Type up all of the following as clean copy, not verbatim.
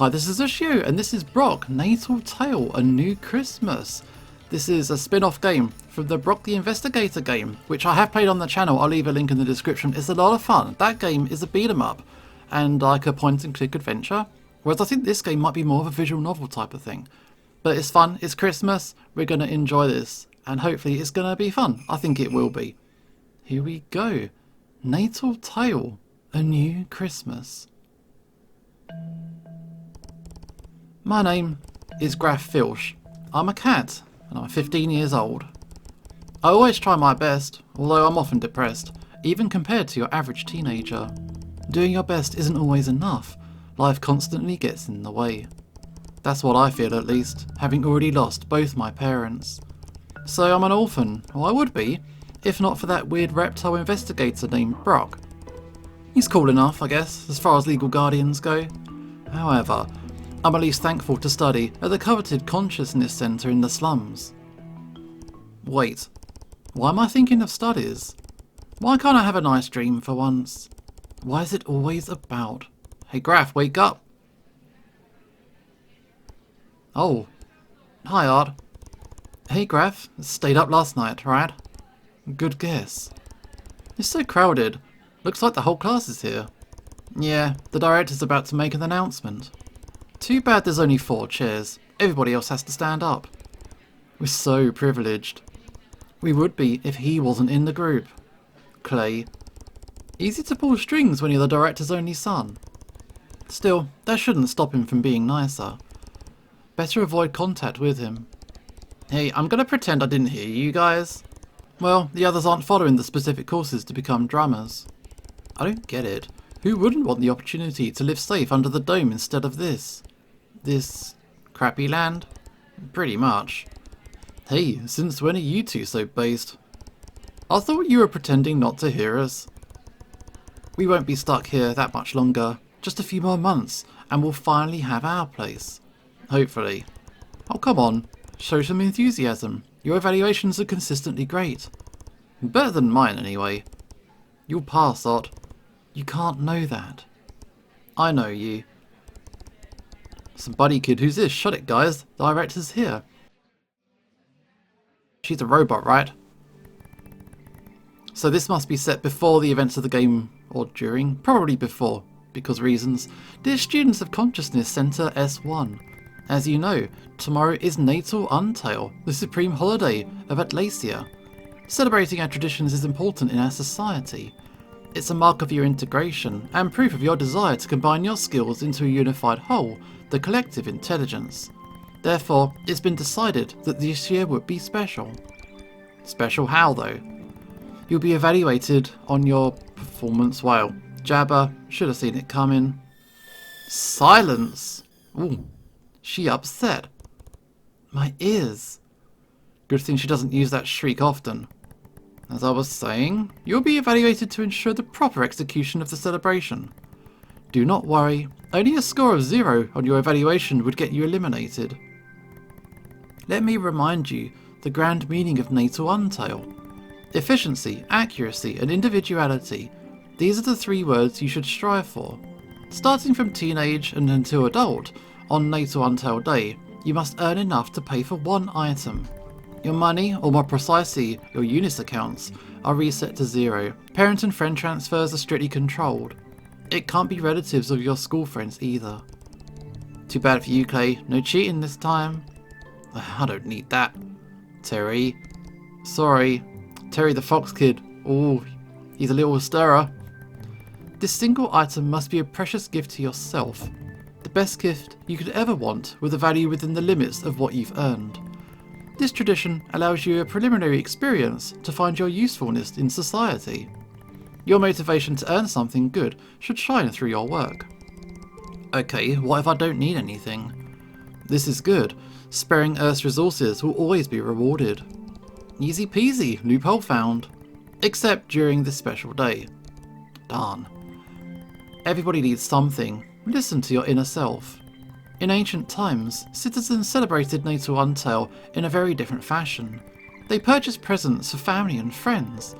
Hi, this is Shay, and this is Brok, Natal Tale, A New Christmas. This is a spin-off game from the Brok the Investigator game, which I have played on the channel. I'll leave a link in the description. It's a lot of fun. That game is a beat-em-up and like a point-and-click adventure, whereas I think this game might be more of a visual novel type of thing. But it's fun, it's Christmas, we're going to enjoy this, and hopefully it's going to be fun. I think it will be. Here we go. Natal Tale, A New Christmas. My name is Graff. I'm a cat, and I'm 15 years old. I always try my best, although I'm often depressed, even compared to your average teenager. Doing your best isn't always enough. Life constantly gets in the way. That's what I feel, at least, having already lost both my parents. So I'm an orphan, or I would be, if not for that weird reptile investigator named Brok. He's cool enough, I guess, as far as legal guardians go. However, I'm at least thankful to study at the coveted consciousness centre in the slums. Wait, why am I thinking of studies? Why can't I have a nice dream for once? Why is it always about... Hey Graff, wake up! Oh, hi Art. Hey Graff, stayed up last night, right? Good guess. It's so crowded. Looks like the whole class is here. Yeah, the director's about to make an announcement. Too bad there's only 4 chairs. Everybody else has to stand up. We're so privileged. We would be if he wasn't in the group. Clay. Easy to pull strings when you're the director's only son. Still, that shouldn't stop him from being nicer. Better avoid contact with him. Hey, I'm gonna pretend I didn't hear you guys. Well, the others aren't following the specific courses to become drummers. I don't get it. Who wouldn't want the opportunity to live safe under the dome instead of this? This crappy land? Pretty much. Hey, since when are you two so based? I thought you were pretending not to hear us. We won't be stuck here that much longer. Just a few more months, and we'll finally have our place. Hopefully. Oh, come on. Show some enthusiasm. Your evaluations are consistently great. Better than mine, anyway. You'll pass, Ot. You can't know that. I know you. Some buddy kid, who's this? Shut it, guys. The director's here. She's a robot, right? So this must be set before the events of the game, or during? Probably before, because reasons. Dear students of Consciousness Centre S1, as you know, tomorrow is Natal Tale, the supreme holiday of Atlasia. Celebrating our traditions is important in our society. It's a mark of your integration, and proof of your desire to combine your skills into a unified whole, the collective intelligence. Therefore, it's been decided that this year would be special. Special how, though? You'll be evaluated on your performance. Well, Jabba, should have seen it coming. Silence! Ooh, she upset. My ears. Good thing she doesn't use that shriek often. As I was saying, you'll be evaluated to ensure the proper execution of the celebration. Do not worry, only a score of 0 on your evaluation would get you eliminated. Let me remind you the grand meaning of Natal Tale. Efficiency, accuracy, and individuality. These are the 3 words you should strive for. Starting from teenage and until adult, on Natal Tale Day, you must earn enough to pay for 1 item. Your money, or more precisely, your Unis accounts, are reset to 0. Parent and friend transfers are strictly controlled. It can't be relatives of your school friends either. Too bad for you, Clay. No cheating this time. I don't need that. Terry. Sorry. Terry the Fox Kid. Oh, he's a little stirrer. This single item must be a precious gift to yourself. The best gift you could ever want, with a value within the limits of what you've earned. This tradition allows you a preliminary experience to find your usefulness in society. Your motivation to earn something good should shine through your work. Okay, what if I don't need anything? This is good. Sparing Earth's resources will always be rewarded. Easy peasy, loophole found. Except during this special day. Darn. Everybody needs something. Listen to your inner self. In ancient times, citizens celebrated Natal Tale in a very different fashion. They purchased presents for family and friends.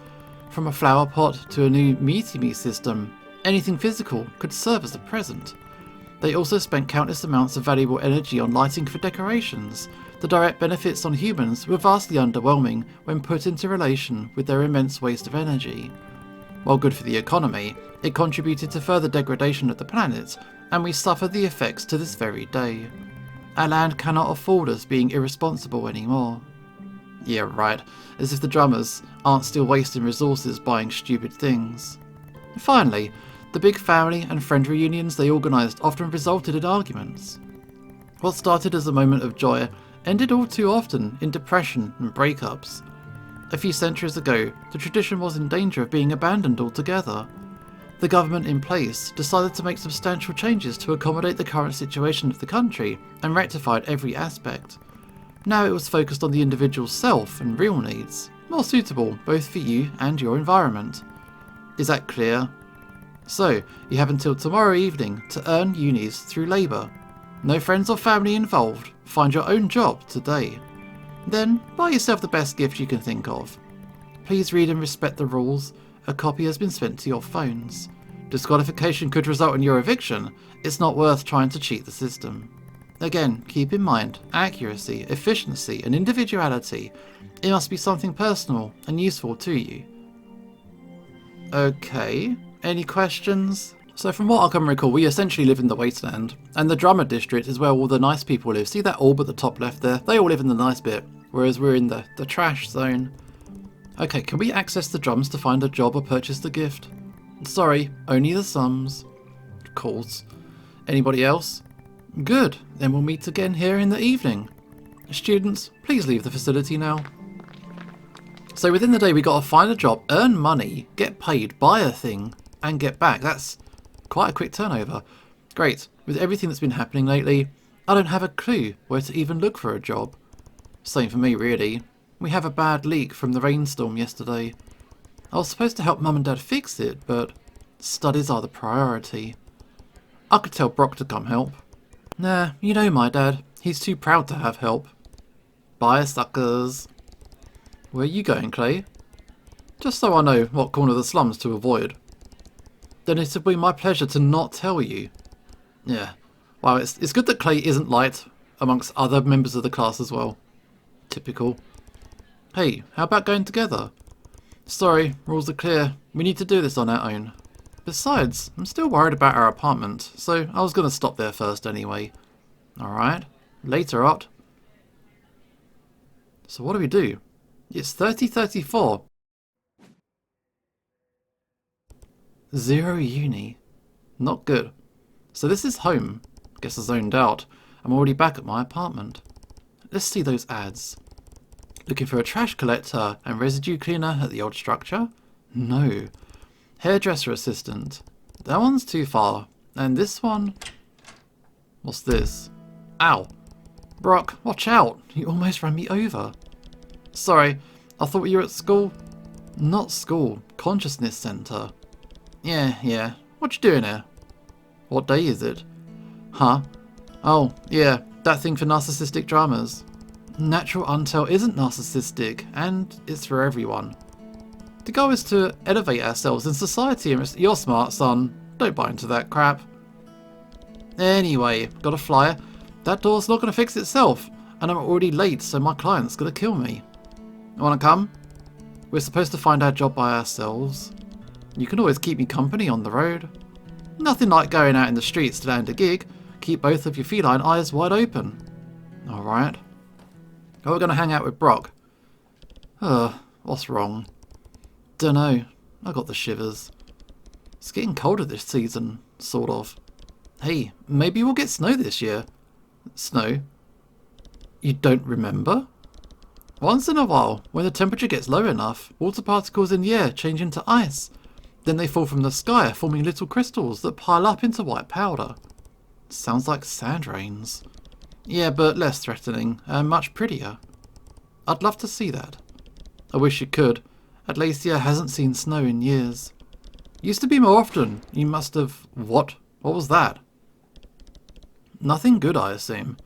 From a flower pot to a new meet-me system, anything physical could serve as a present. They also spent countless amounts of valuable energy on lighting for decorations. The direct benefits on humans were vastly underwhelming when put into relation with their immense waste of energy. While good for the economy, it contributed to further degradation of the planet, and we suffer the effects to this very day. Our land cannot afford us being irresponsible anymore. Yeah, right, as if the drummers aren't still wasting resources buying stupid things. Finally, the big family and friend reunions they organised often resulted in arguments. What started as a moment of joy ended all too often in depression and breakups. A few centuries ago, the tradition was in danger of being abandoned altogether. The government in place decided to make substantial changes to accommodate the current situation of the country and rectified every aspect. Now it was focused on the individual's self and real needs, more suitable both for you and your environment. Is that clear? So, you have until tomorrow evening to earn unis through labour. No friends or family involved, find your own job today. Then, buy yourself the best gift you can think of. Please read and respect the rules. A copy has been sent to your phones. Disqualification could result in your eviction. It's not worth trying to cheat the system. Again, keep in mind, accuracy, efficiency and individuality. It must be something personal and useful to you. Okay, any questions? So from what I can recall, we essentially live in the wasteland, and the drummer district is where all the nice people live. See that orb at the top left there? They all live in the nice bit, whereas we're in the trash zone. Okay, can we access the drums to find a job or purchase the gift? Sorry, only the sums. Of course. Anybody else? Good, then we'll meet again here in the evening. Students, please leave the facility now. So within the day we got to find a job, earn money, get paid, buy a thing, and get back. That's quite a quick turnover. Great. With everything that's been happening lately, I don't have a clue where to even look for a job. Same for me, really. We have a bad leak from the rainstorm yesterday. I was supposed to help Mum and Dad fix it, but studies are the priority. I could tell Brok to come help. Nah, you know my dad. He's too proud to have help. Bye, suckers. Where are you going, Clay? Just so I know what corner of the slums to avoid. Then it would be my pleasure to not tell you. Yeah. Wow, it's good that Clay isn't liked amongst other members of the class as well. Typical. Hey, how about going together? Sorry, rules are clear. We need to do this on our own. Besides, I'm still worried about our apartment, so I was going to stop there first anyway. Alright, later, Ot. So what do we do? It's 30:34. 0 uni. Not good. So this is home. Guess I zoned out. I'm already back at my apartment. Let's see those ads. Looking for a trash collector and residue cleaner at the old structure? No. Hairdresser assistant. That one's too far. And this one? What's this? Ow. Brok, watch out. You almost ran me over. Sorry, I thought you were at school. Not school. Consciousness Centre. Yeah. What you doing here? What day is it? Huh? Oh, yeah. That thing for narcissistic dramas. Natural Untel isn't narcissistic, and it's for everyone. The goal is to elevate ourselves in society. You're smart, son. Don't buy into that crap. Anyway, got a flyer. That door's not going to fix itself, and I'm already late, so my client's going to kill me. Want to come? We're supposed to find our job by ourselves. You can always keep me company on the road. Nothing like going out in the streets to land a gig. Keep both of your feline eyes wide open. Alright. Oh, we're going to hang out with Brok. What's wrong? Dunno. I got the shivers. It's getting colder this season, sort of. Hey, maybe we'll get snow this year. Snow? You don't remember? Once in a while, when the temperature gets low enough, water particles in the air change into ice. Then they fall from the sky, forming little crystals that pile up into white powder. Sounds like sand rains. Yeah, but less threatening, and much prettier. I'd love to see that. I wish you could. Atlasia hasn't seen snow in years. Used to be more often. You must have... What? What was that? Nothing good, I assume.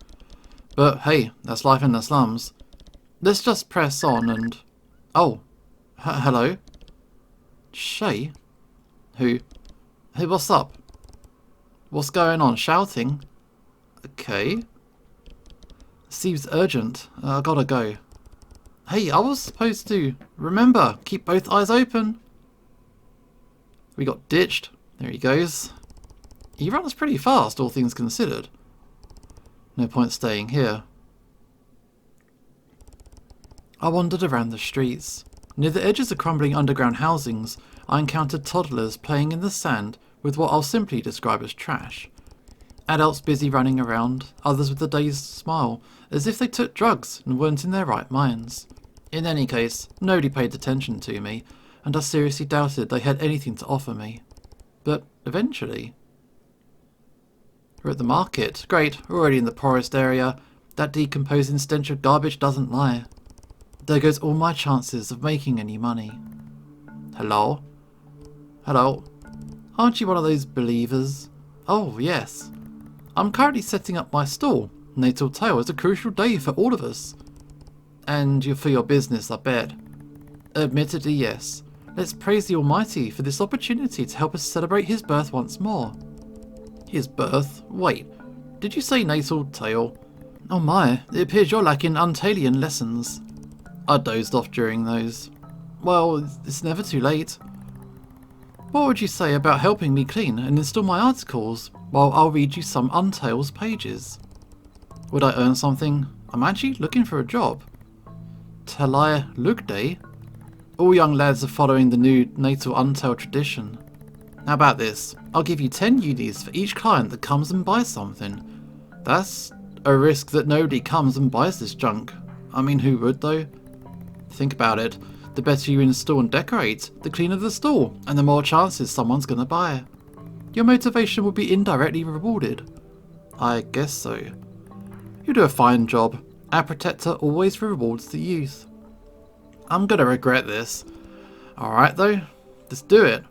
But hey, that's life in the slums. Let's just press on and... Oh. Hello? Shay? Who? Hey, what's up? What's going on? Shouting? Okay. Seems urgent. I gotta go. Hey, I was supposed to. Remember, keep both eyes open. We got ditched. There he goes. He runs pretty fast, all things considered. No point staying here. I wandered around the streets. Near the edges of crumbling underground housings, I encountered toddlers playing in the sand with what I'll simply describe as trash. Adults busy running around, others with a dazed smile, as if they took drugs and weren't in their right minds. In any case, nobody paid attention to me, and I seriously doubted they had anything to offer me. But eventually... We're at the market. Great, we're already in the poorest area. That decomposing stench of garbage doesn't lie. There goes all my chances of making any money. Hello? Hello? Aren't you one of those believers? Oh, yes. I'm currently setting up my stall. Natal Tale is a crucial day for all of us. And you're for your business, I bet. Admittedly, yes. Let's praise the Almighty for this opportunity to help us celebrate his birth once more. His birth? Wait, did you say Natal Tale? Oh my, it appears you're lacking Untalian lessons. I dozed off during those. Well, it's never too late. What would you say about helping me clean and install my articles while I'll read you some Untales pages? Would I earn something? I'm actually looking for a job. Talai Lugday? All young lads are following the new Natal Untail tradition. How about this? I'll give you 10 unis for each client that comes and buys something. That's a risk that nobody comes and buys this junk. I mean, who would though? Think about it. The better you install and decorate, the cleaner the store, and the more chances someone's gonna buy. Your motivation will be indirectly rewarded. I guess so. You do a fine job. Our protector always rewards the youth. I'm gonna regret this. Alright though, let's do it.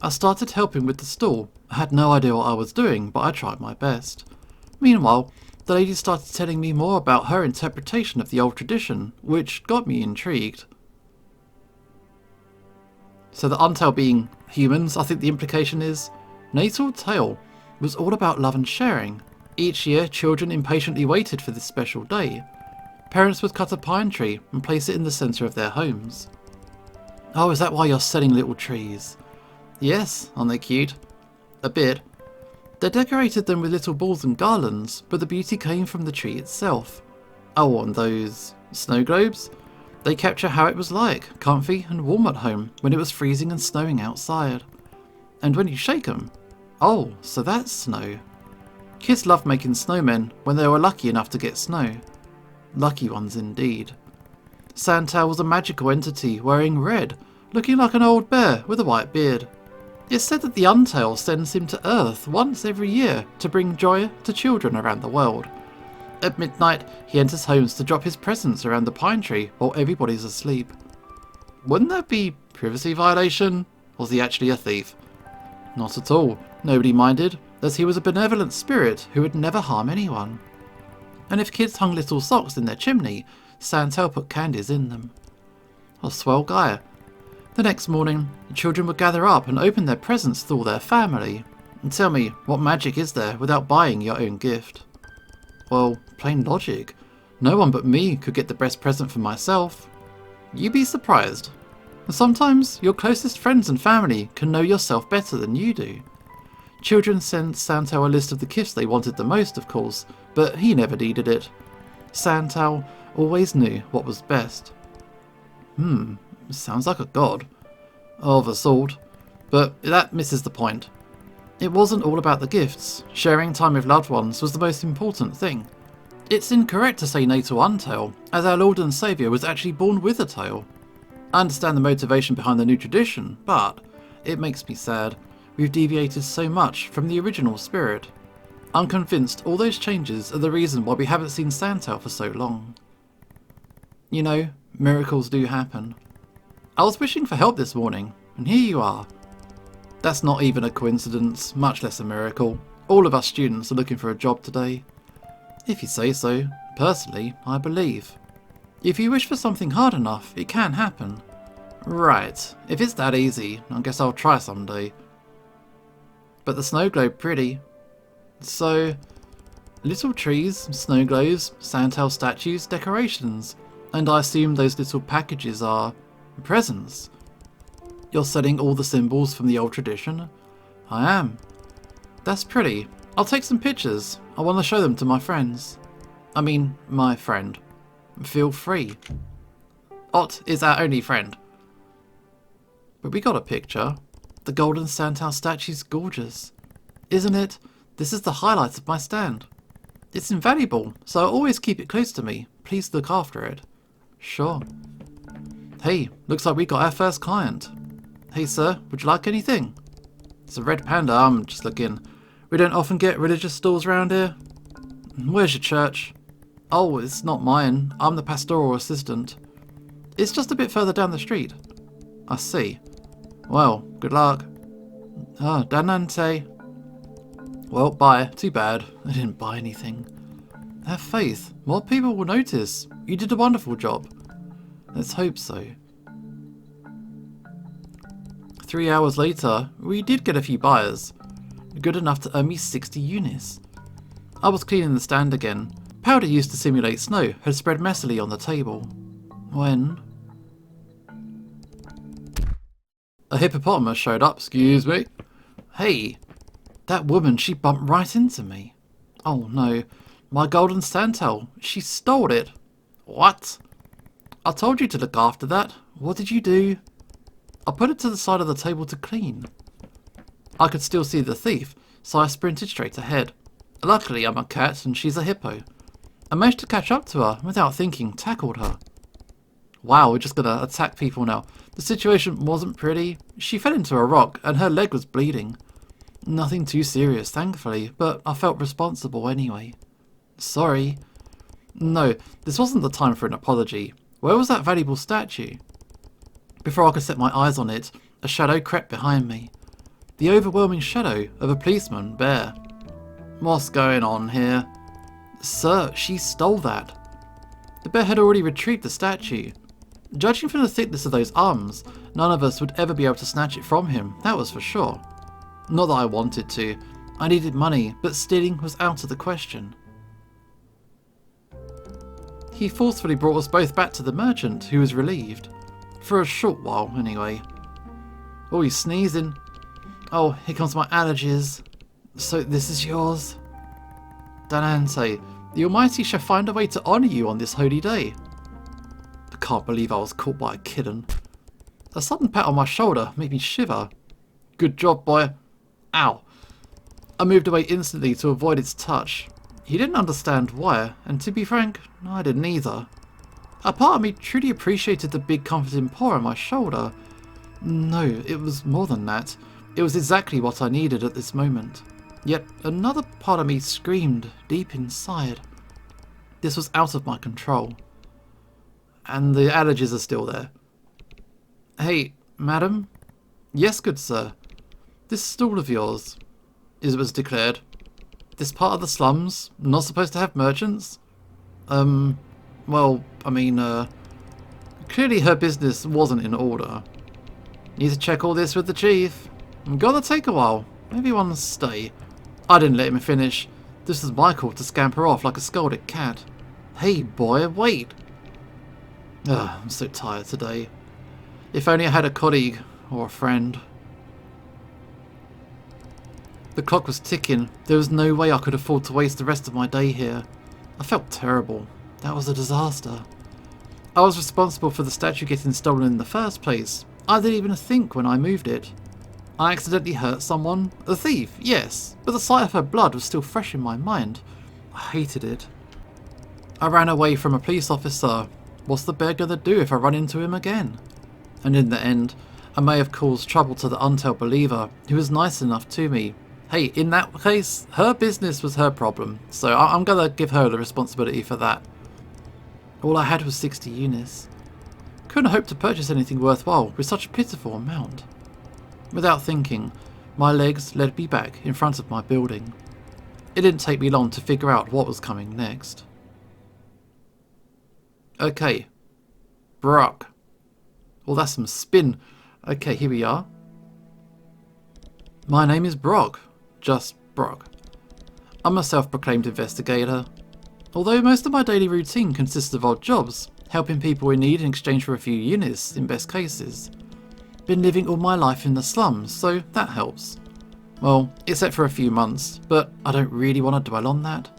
I started helping with the stall. I had no idea what I was doing, but I tried my best. Meanwhile, the lady started telling me more about her interpretation of the old tradition, which got me intrigued. So the Untail being humans, I think the implication is, Natal Tale was all about love and sharing. Each year, children impatiently waited for this special day. Parents would cut a pine tree and place it in the centre of their homes. Oh, is that why you're selling little trees? Yes, aren't they cute? A bit. They decorated them with little balls and garlands, but the beauty came from the tree itself. Oh, and those snow globes? They capture how it was like, comfy and warm at home when it was freezing and snowing outside. And when you shake them, oh, so that's snow. Kids loved making snowmen when they were lucky enough to get snow. Lucky ones indeed. Santa was a magical entity wearing red, looking like an old bear with a white beard. It's said that the Untail sends him to Earth once every year to bring joy to children around the world. At midnight, he enters homes to drop his presents around the pine tree while everybody's asleep. Wouldn't that be privacy violation? Was he actually a thief? Not at all. Nobody minded, as he was a benevolent spirit who would never harm anyone. And if kids hung little socks in their chimney, Santa put candies in them. A swell guy. The next morning, the children would gather up and open their presents to all their family. And tell me, what magic is there without buying your own gift? Well, plain logic. No one but me could get the best present for myself. You'd be surprised. Sometimes your closest friends and family can know yourself better than you do. Children sent Santa a list of the gifts they wanted the most, of course, but he never needed it. Santa always knew what was best. Sounds like a god. Of a sort. But that misses the point. It wasn't all about the gifts. Sharing time with loved ones was the most important thing. It's incorrect to say Natal Untail, as our Lord and Saviour was actually born with a tail. I understand the motivation behind the new tradition, but it makes me sad. We've deviated so much from the original spirit. I'm convinced all those changes are the reason why we haven't seen Santa for so long. You know, miracles do happen. I was wishing for help this morning, and here you are. That's not even a coincidence, much less a miracle. All of us students are looking for a job today. If you say so, personally, I believe. If you wish for something hard enough, it can happen. Right, if it's that easy, I guess I'll try someday. But the snow globe pretty. So, little trees, snow globes, Santal statues, decorations. And I assume those little packages are presents. You're selling all the symbols from the old tradition? I am. That's pretty. I'll take some pictures. I want to show them to my friends. I mean, my friend. Feel free. Ott is our only friend. But we got a picture. The golden Santal statue's gorgeous. Isn't it? This is the highlight of my stand. It's invaluable, so I always keep it close to me. Please look after it. Sure. Hey, looks like we got our first client. Hey sir, would you like anything? It's a red panda, I'm just looking. We don't often get religious stalls around here. Where's your church? Oh, it's not mine. I'm the pastoral assistant. It's just a bit further down the street. I see. Well, good luck. Oh, Danante. Well, bye. Too bad. I didn't buy anything. Have faith. More people will notice. You did a wonderful job. Let's hope so. 3 hours later, we did get a few buyers. Good enough to earn me 60 unis. I was cleaning the stand again. Powder used to simulate snow had spread messily on the table. When a hippopotamus showed up. Excuse me. Hey, that woman, she bumped right into me. Oh no, my golden Santal. She stole it. What? I told you to look after that. What did you do? I put it to the side of the table to clean. I could still see the thief, so I sprinted straight ahead. Luckily I'm a cat and she's a hippo. I managed to catch up to her without thinking, tackled her. Wow, we're just gonna attack people now. The situation wasn't pretty. She fell into a rock and her leg was bleeding. Nothing too serious, thankfully, but I felt responsible anyway. Sorry. No, this wasn't the time for an apology. Where was that valuable statue? Before I could set my eyes on it, a shadow crept behind me. The overwhelming shadow of a policeman bear. What's going on here? Sir, she stole that. The bear had already retrieved the statue. Judging from the thickness of those arms, none of us would ever be able to snatch it from him, that was for sure. Not that I wanted to. I needed money, but stealing was out of the question. He forcefully brought us both back to the merchant, who was relieved. For a short while, anyway. Oh, he's sneezing. Oh, here comes my allergies. So this is yours? Danante, the Almighty shall find a way to honour you on this holy day. I can't believe I was caught by a kitten. A sudden pat on my shoulder made me shiver. Good job, boy. Ow. I moved away instantly to avoid its touch. He didn't understand why, and to be frank, I didn't either. A part of me truly appreciated the big comforting paw on my shoulder. No, it was more than that. It was exactly what I needed at this moment. Yet another part of me screamed deep inside. This was out of my control. And the allergies are still there. Hey, madam? Yes, good sir. This stall of yours, as it was declared. This part of the slums, not supposed to have merchants? Well, I mean, clearly her business wasn't in order. Need to check all this with the chief. Gonna take a while. Maybe one stay. I didn't let him finish. This was my call to scamper off like a scolded cat. Hey boy, wait. Ugh, I'm so tired today. If only I had a colleague or a friend. The clock was ticking. There was no way I could afford to waste the rest of my day here. I felt terrible. That was a disaster. I was responsible for the statue getting stolen in the first place. I didn't even think when I moved it. I accidentally hurt someone. A thief, yes, but the sight of her blood was still fresh in my mind. I hated it. I ran away from a police officer. What's the bear gonna do if I run into him again? And in the end, I may have caused trouble to the untold believer, who was nice enough to me. Hey, in that case, her business was her problem, so I'm gonna give her the responsibility for that. All I had was 60 unis. Couldn't hope to purchase anything worthwhile with such a pitiful amount. Without thinking, my legs led me back in front of my building. It didn't take me long to figure out what was coming next. Okay. Brok. Well, that's some spin. Okay, here we are. My name is Brok. just Brok. I'm a self-proclaimed investigator. Although most of my daily routine consists of odd jobs, helping people in need in exchange for a few units, in best cases. Been living all my life in the slums, so that helps. Well, except for a few months, but I don't really want to dwell on that.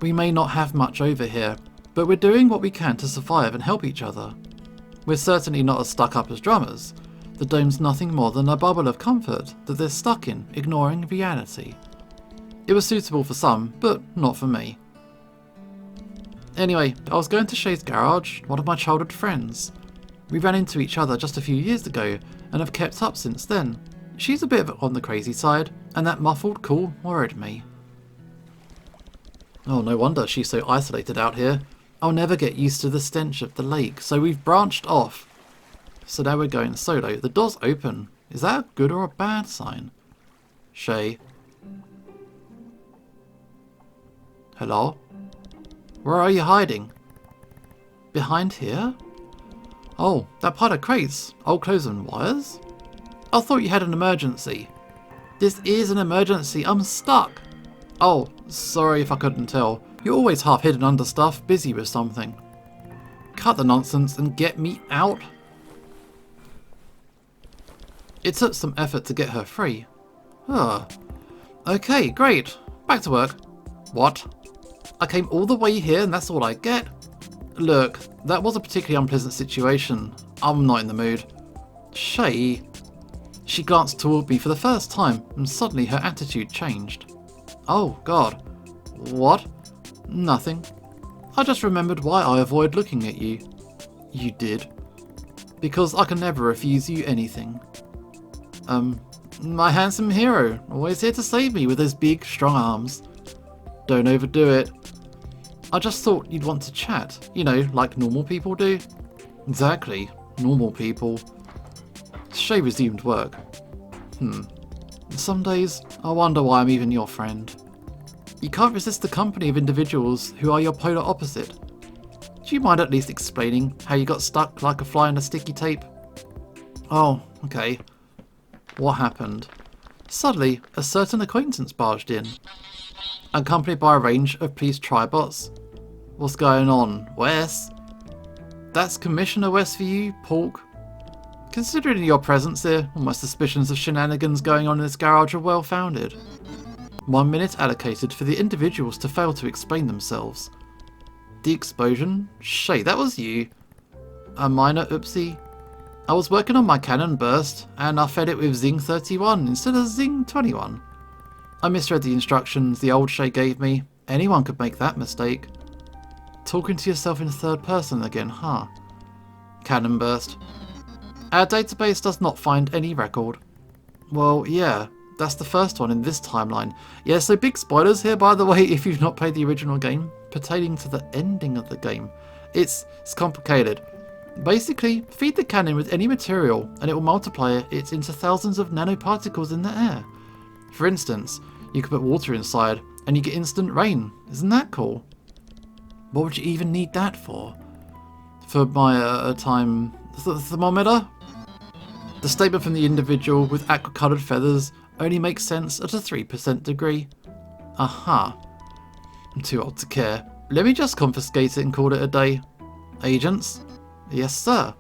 We may not have much over here, but we're doing what we can to survive and help each other. We're certainly not as stuck up as drummers. The dome's nothing more than a bubble of comfort that they're stuck in, ignoring reality. It was suitable for some, but not for me. Anyway, I was going to Shay's garage, one of my childhood friends. We ran into each other just a few years ago, and have kept up since then. She's a bit on the crazy side, and that muffled call worried me. Oh, no wonder she's so isolated out here. I'll never get used to the stench of the lake, so we've branched off. So now we're going solo. The door's open. Is that a good or a bad sign? Shay. Hello? Where are you hiding? Behind here? Oh, that pile of crates, old clothes and wires? I thought you had an emergency. This is an emergency, I'm stuck. Oh, sorry if I couldn't tell. You're always half hidden under stuff, busy with something. Cut the nonsense and get me out. It took some effort to get her free. Okay, great. Back to work. What? I came all the way here and that's all I get? Look, that was a particularly unpleasant situation. I'm not in the mood. Shay. She glanced toward me for the first time and suddenly her attitude changed. Oh God. What? Nothing. I just remembered why I avoid looking at you. You did. Because I can never refuse you anything. My handsome hero, always here to save me with his big, strong arms. Don't overdo it. I just thought you'd want to chat, you know, like normal people do. Exactly, normal people. Shay resumed work. Some days, I wonder why I'm even your friend. You can't resist the company of individuals who are your polar opposite. Do you mind at least explaining how you got stuck like a fly in a sticky tape? Oh, okay. What happened? Suddenly, a certain acquaintance barged in, accompanied by a range of police tribots. What's going on, Wes? That's Commissioner Wes for you, Pork? Considering your presence here, all my suspicions of shenanigans going on in this garage are well founded. 1 minute allocated for the individuals to fail to explain themselves. The explosion? Shay, that was you. A minor oopsie. I was working on my cannon burst, and I fed it with Zing 31 instead of Zing 21. I misread the instructions the old Shay gave me. Anyone could make that mistake. Talking to yourself in third person again, huh? Cannon burst. Our database does not find any record. Well, yeah, that's the first one in this timeline. Yeah, so big spoilers here, by the way, if you've not played the original game, pertaining to the ending of the game. It's complicated. Basically, feed the cannon with any material and it will multiply it into thousands of nanoparticles in the air. For instance, you could put water inside and you get instant rain. Isn't that cool? What would you even need that for? For my time thermometer? The statement from the individual with aqua-coloured feathers only makes sense at a 3% degree. Aha. I'm too old to care. Let me just confiscate it and call it a day. Agents? Yes, sir.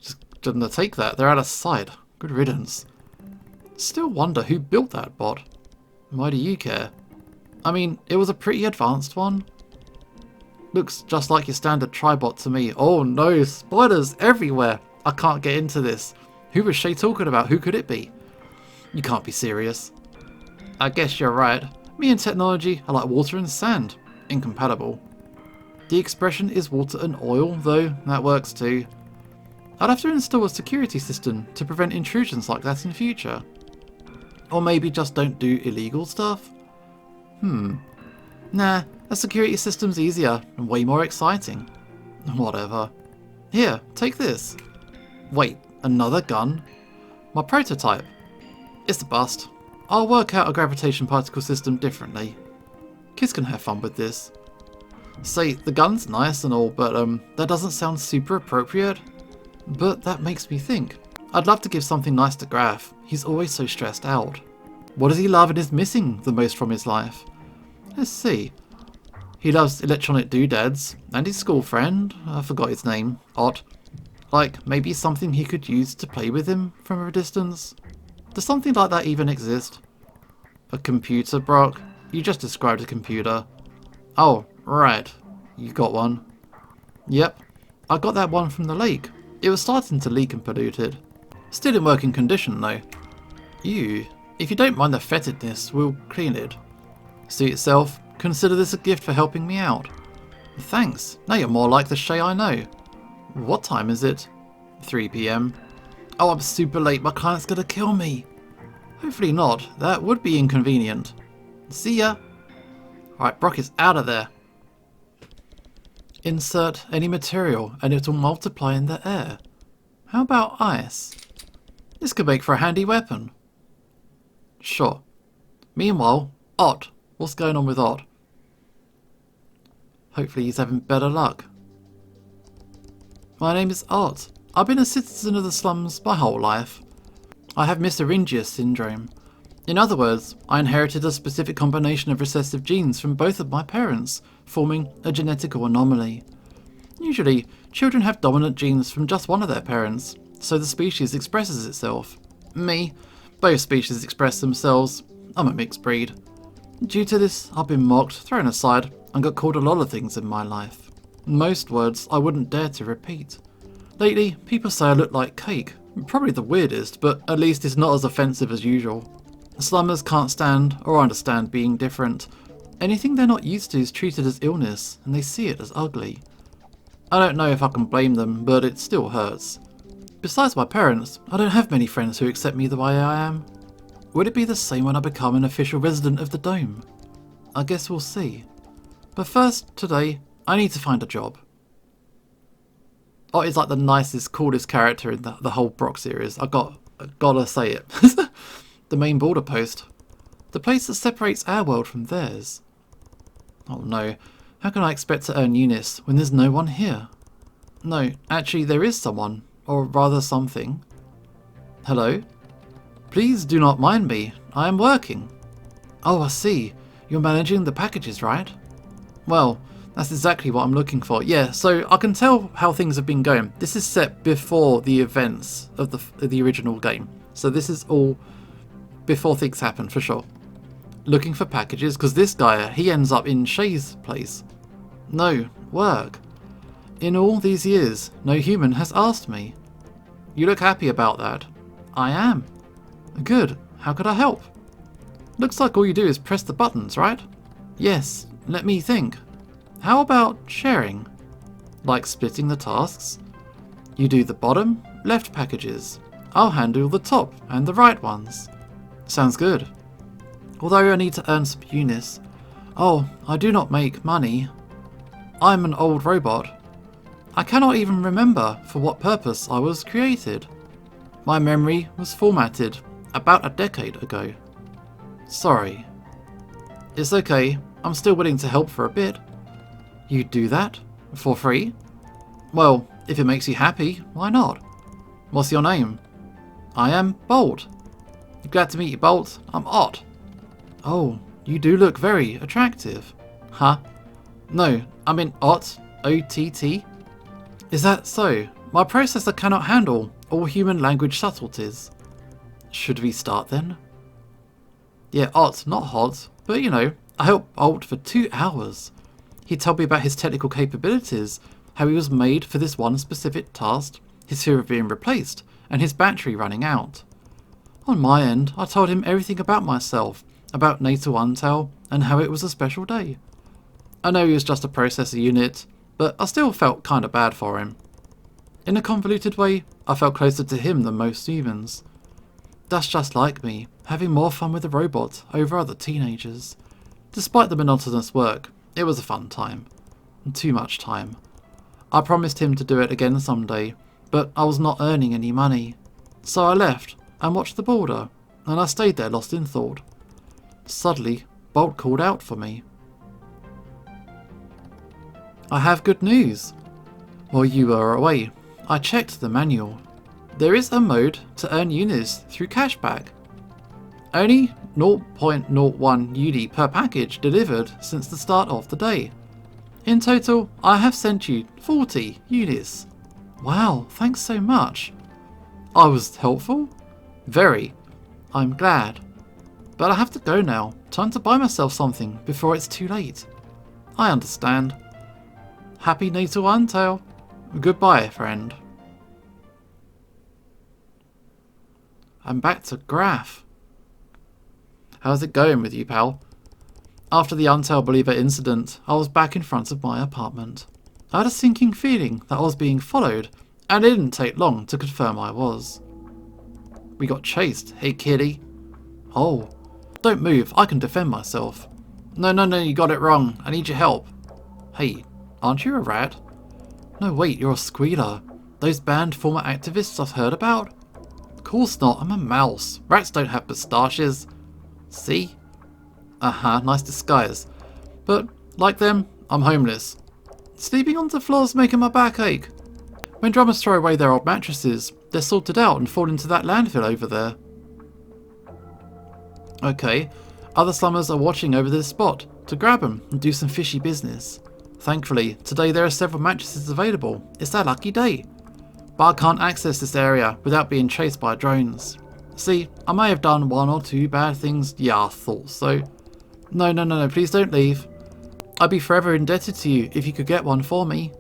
Just didn't take that. They're out of sight. Good riddance. Still wonder who built that bot. Why do you care? I mean, it was a pretty advanced one. Looks just like your standard tribot to me. Oh no, spiders everywhere. I can't get into this. Who was Shay talking about? Who could it be? You can't be serious. I guess you're right. Me and technology are like water and sand. Incompatible. The expression is water and oil, though. That works too. I'd have to install a security system to prevent intrusions like that in future. Or maybe just don't do illegal stuff? Nah, a security system's easier and way more exciting. Whatever. Here, take this. Wait, another gun? My prototype. It's a bust. I'll work out a gravitation particle system differently. Kids can have fun with this. Say, the gun's nice and all, but that doesn't sound super appropriate. But that makes me think. I'd love to give something nice to Graff. He's always so stressed out. What does he love and is missing the most from his life? Let's see. He loves electronic doodads, and his school friend, I forgot his name, Ott. Like, maybe something he could use to play with him from a distance? Does something like that even exist? A computer, Brok? You just described a computer. Oh, right. You got one. Yep. I got that one from the lake. It was starting to leak and polluted. Still in working condition, though. If you don't mind the fetidness, we'll clean it. Suit yourself. Consider this a gift for helping me out. Thanks. Now you're more like the Shay I know. What time is it? 3 PM. Oh, I'm super late. My client's gonna kill me. Hopefully not. That would be inconvenient. See ya. Alright, Brok is out of there. Insert any material and it will multiply in the air. How about ice? This could make for a handy weapon. Sure. Meanwhile, Ott. What's going on with Ott? Hopefully he's having better luck. My name is Ott. I've been a citizen of the slums my whole life. I have Miseringia syndrome. In other words, I inherited a specific combination of recessive genes from both of my parents, forming a genetical anomaly. Usually, children have dominant genes from just one of their parents, so the species expresses itself. Me, both species express themselves. I'm a mixed breed. Due to this, I've been mocked, thrown aside, and got called a lot of things in my life. Most words I wouldn't dare to repeat. Lately, people say I look like cake. Probably the weirdest, but at least it's not as offensive as usual. Slummers can't stand or understand being different. Anything they're not used to is treated as illness, and they see it as ugly. I don't know if I can blame them, but it still hurts. Besides my parents, I don't have many friends who accept me the way I am. Would it be the same when I become an official resident of the Dome? I guess we'll see. But first, today, I need to find a job. Ott is like the nicest, coolest character in the whole Brok series. I gotta say it. The main border post. The place that separates our world from theirs. Oh no, how can I expect to earn Eunice when there's no one here? No, actually there is someone, or rather something. Hello? Please do not mind me, I am working. Oh, I see. You're managing the packages, right? Well, that's exactly what I'm looking for. Yeah, so I can tell how things have been going. This is set before the events of the original game. So this is all before things happen, for sure. Looking for packages, because this guy, he ends up in Shay's place. No, work. In all these years, no human has asked me. You look happy about that. I am. Good. How could I help? Looks like all you do is press the buttons, right? Yes, let me think. How about sharing? Like splitting the tasks? You do the bottom, left packages. I'll handle the top and the right ones. Sounds good. Although I need to earn some Eunice. Oh, I do not make money. I'm an old robot. I cannot even remember for what purpose I was created. My memory was formatted about a decade ago. Sorry. It's okay, I'm still willing to help for a bit. You do that? For free? Well, if it makes you happy, why not? What's your name? I am Bolt. Glad to meet you, Bolt. I'm Ott. Oh, you do look very attractive. Huh? No, I mean Ott. O-T-T. Is that so? My processor cannot handle all human language subtleties. Should we start then? Yeah, Ott, not hot, but you know, I helped Bolt for 2 hours. He told me about his technical capabilities, how he was made for this one specific task, his fear of being replaced, and his battery running out. On my end, I told him everything about myself, about Natal, and how it was a special day. I know he was just a processor unit, but I still felt kinda bad for him. In a convoluted way, I felt closer to him than most humans. That's just like me, having more fun with a robot over other teenagers. Despite the monotonous work, it was a fun time. Too much time. I promised him to do it again someday, but I was not earning any money. So I left and watched the border, and I stayed there lost in thought. Suddenly, Bolt called out for me. I have good news. While you were away, I checked the manual. There is a mode to earn Eunice through cashback. Only 0.01 UD per package delivered since the start of the day. In total, I have sent you 40 units. Wow, thanks so much. I was helpful? Very. I'm glad. But I have to go now. Time to buy myself something before it's too late. I understand. Happy Natal Untail. Goodbye, friend. I'm back to Graff. How's it going with you, pal? After the Untail Believer incident, I was back in front of my apartment. I had a sinking feeling that I was being followed, and it didn't take long to confirm I was. We got chased, hey kitty. Oh, don't move, I can defend myself. No, you got it wrong, I need your help. Hey, aren't you a rat? No wait, you're a squealer. Those banned former activists I've heard about? Of course not, I'm a mouse. Rats don't have moustaches. See? Nice disguise. But, like them, I'm homeless. Sleeping on the floor's making my back ache. When drummers throw away their old mattresses, they're sorted out and fall into that landfill over there. Okay, other slummers are watching over this spot to grab them and do some fishy business. Thankfully, today there are several mattresses available. It's their lucky day. But I can't access this area without being chased by drones. See, I may have done one or two bad things. Yeah, I thought so. No, please don't leave. I'd be forever indebted to you if you could get one for me.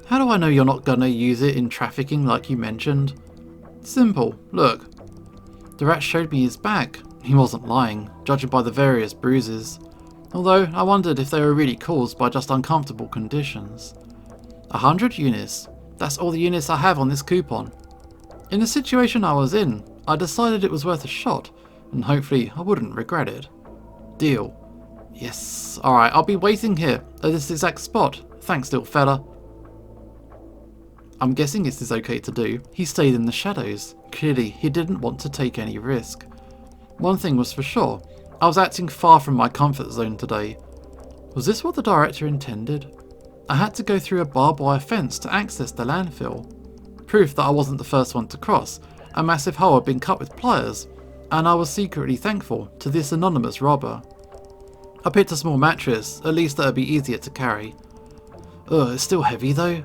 How do I know you're not gonna use it in trafficking like you mentioned? Simple, look. The rat showed me his back. He wasn't lying, judging by the various bruises. Although I wondered if they were really caused by just uncomfortable conditions. 100 units. That's all the units I have on this coupon. In the situation I was in, I decided it was worth a shot, and hopefully I wouldn't regret it. Deal. Yes. Alright, I'll be waiting here at this exact spot. Thanks, little fella. I'm guessing this is okay to do. He stayed in the shadows. Clearly, he didn't want to take any risk. One thing was for sure. I was acting far from my comfort zone today. Was this what the director intended? I had to go through a barbed wire fence to access the landfill. Proof that I wasn't the first one to cross. A massive hole had been cut with pliers, and I was secretly thankful to this anonymous robber. I picked a small mattress, at least that would be easier to carry. Ugh, it's still heavy though.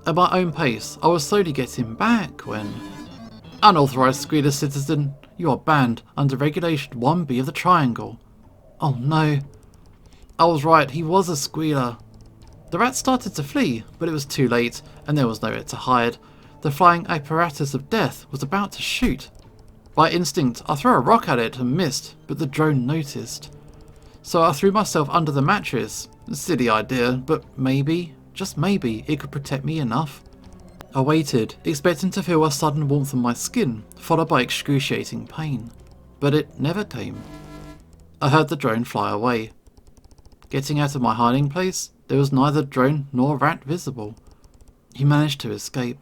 At my own pace, I was slowly getting back when... Unauthorized squealer citizen, you are banned under Regulation 1B of the Triangle. Oh no. I was right, he was a squealer. The rat started to flee, but it was too late, and there was nowhere to hide. The flying apparatus of death was about to shoot. By instinct, I threw a rock at it and missed, but the drone noticed. So I threw myself under the mattress. A silly idea, but maybe, just maybe, it could protect me enough. I waited, expecting to feel a sudden warmth on my skin, followed by excruciating pain. But it never came. I heard the drone fly away. Getting out of my hiding place, there was neither drone nor rat visible. He managed to escape.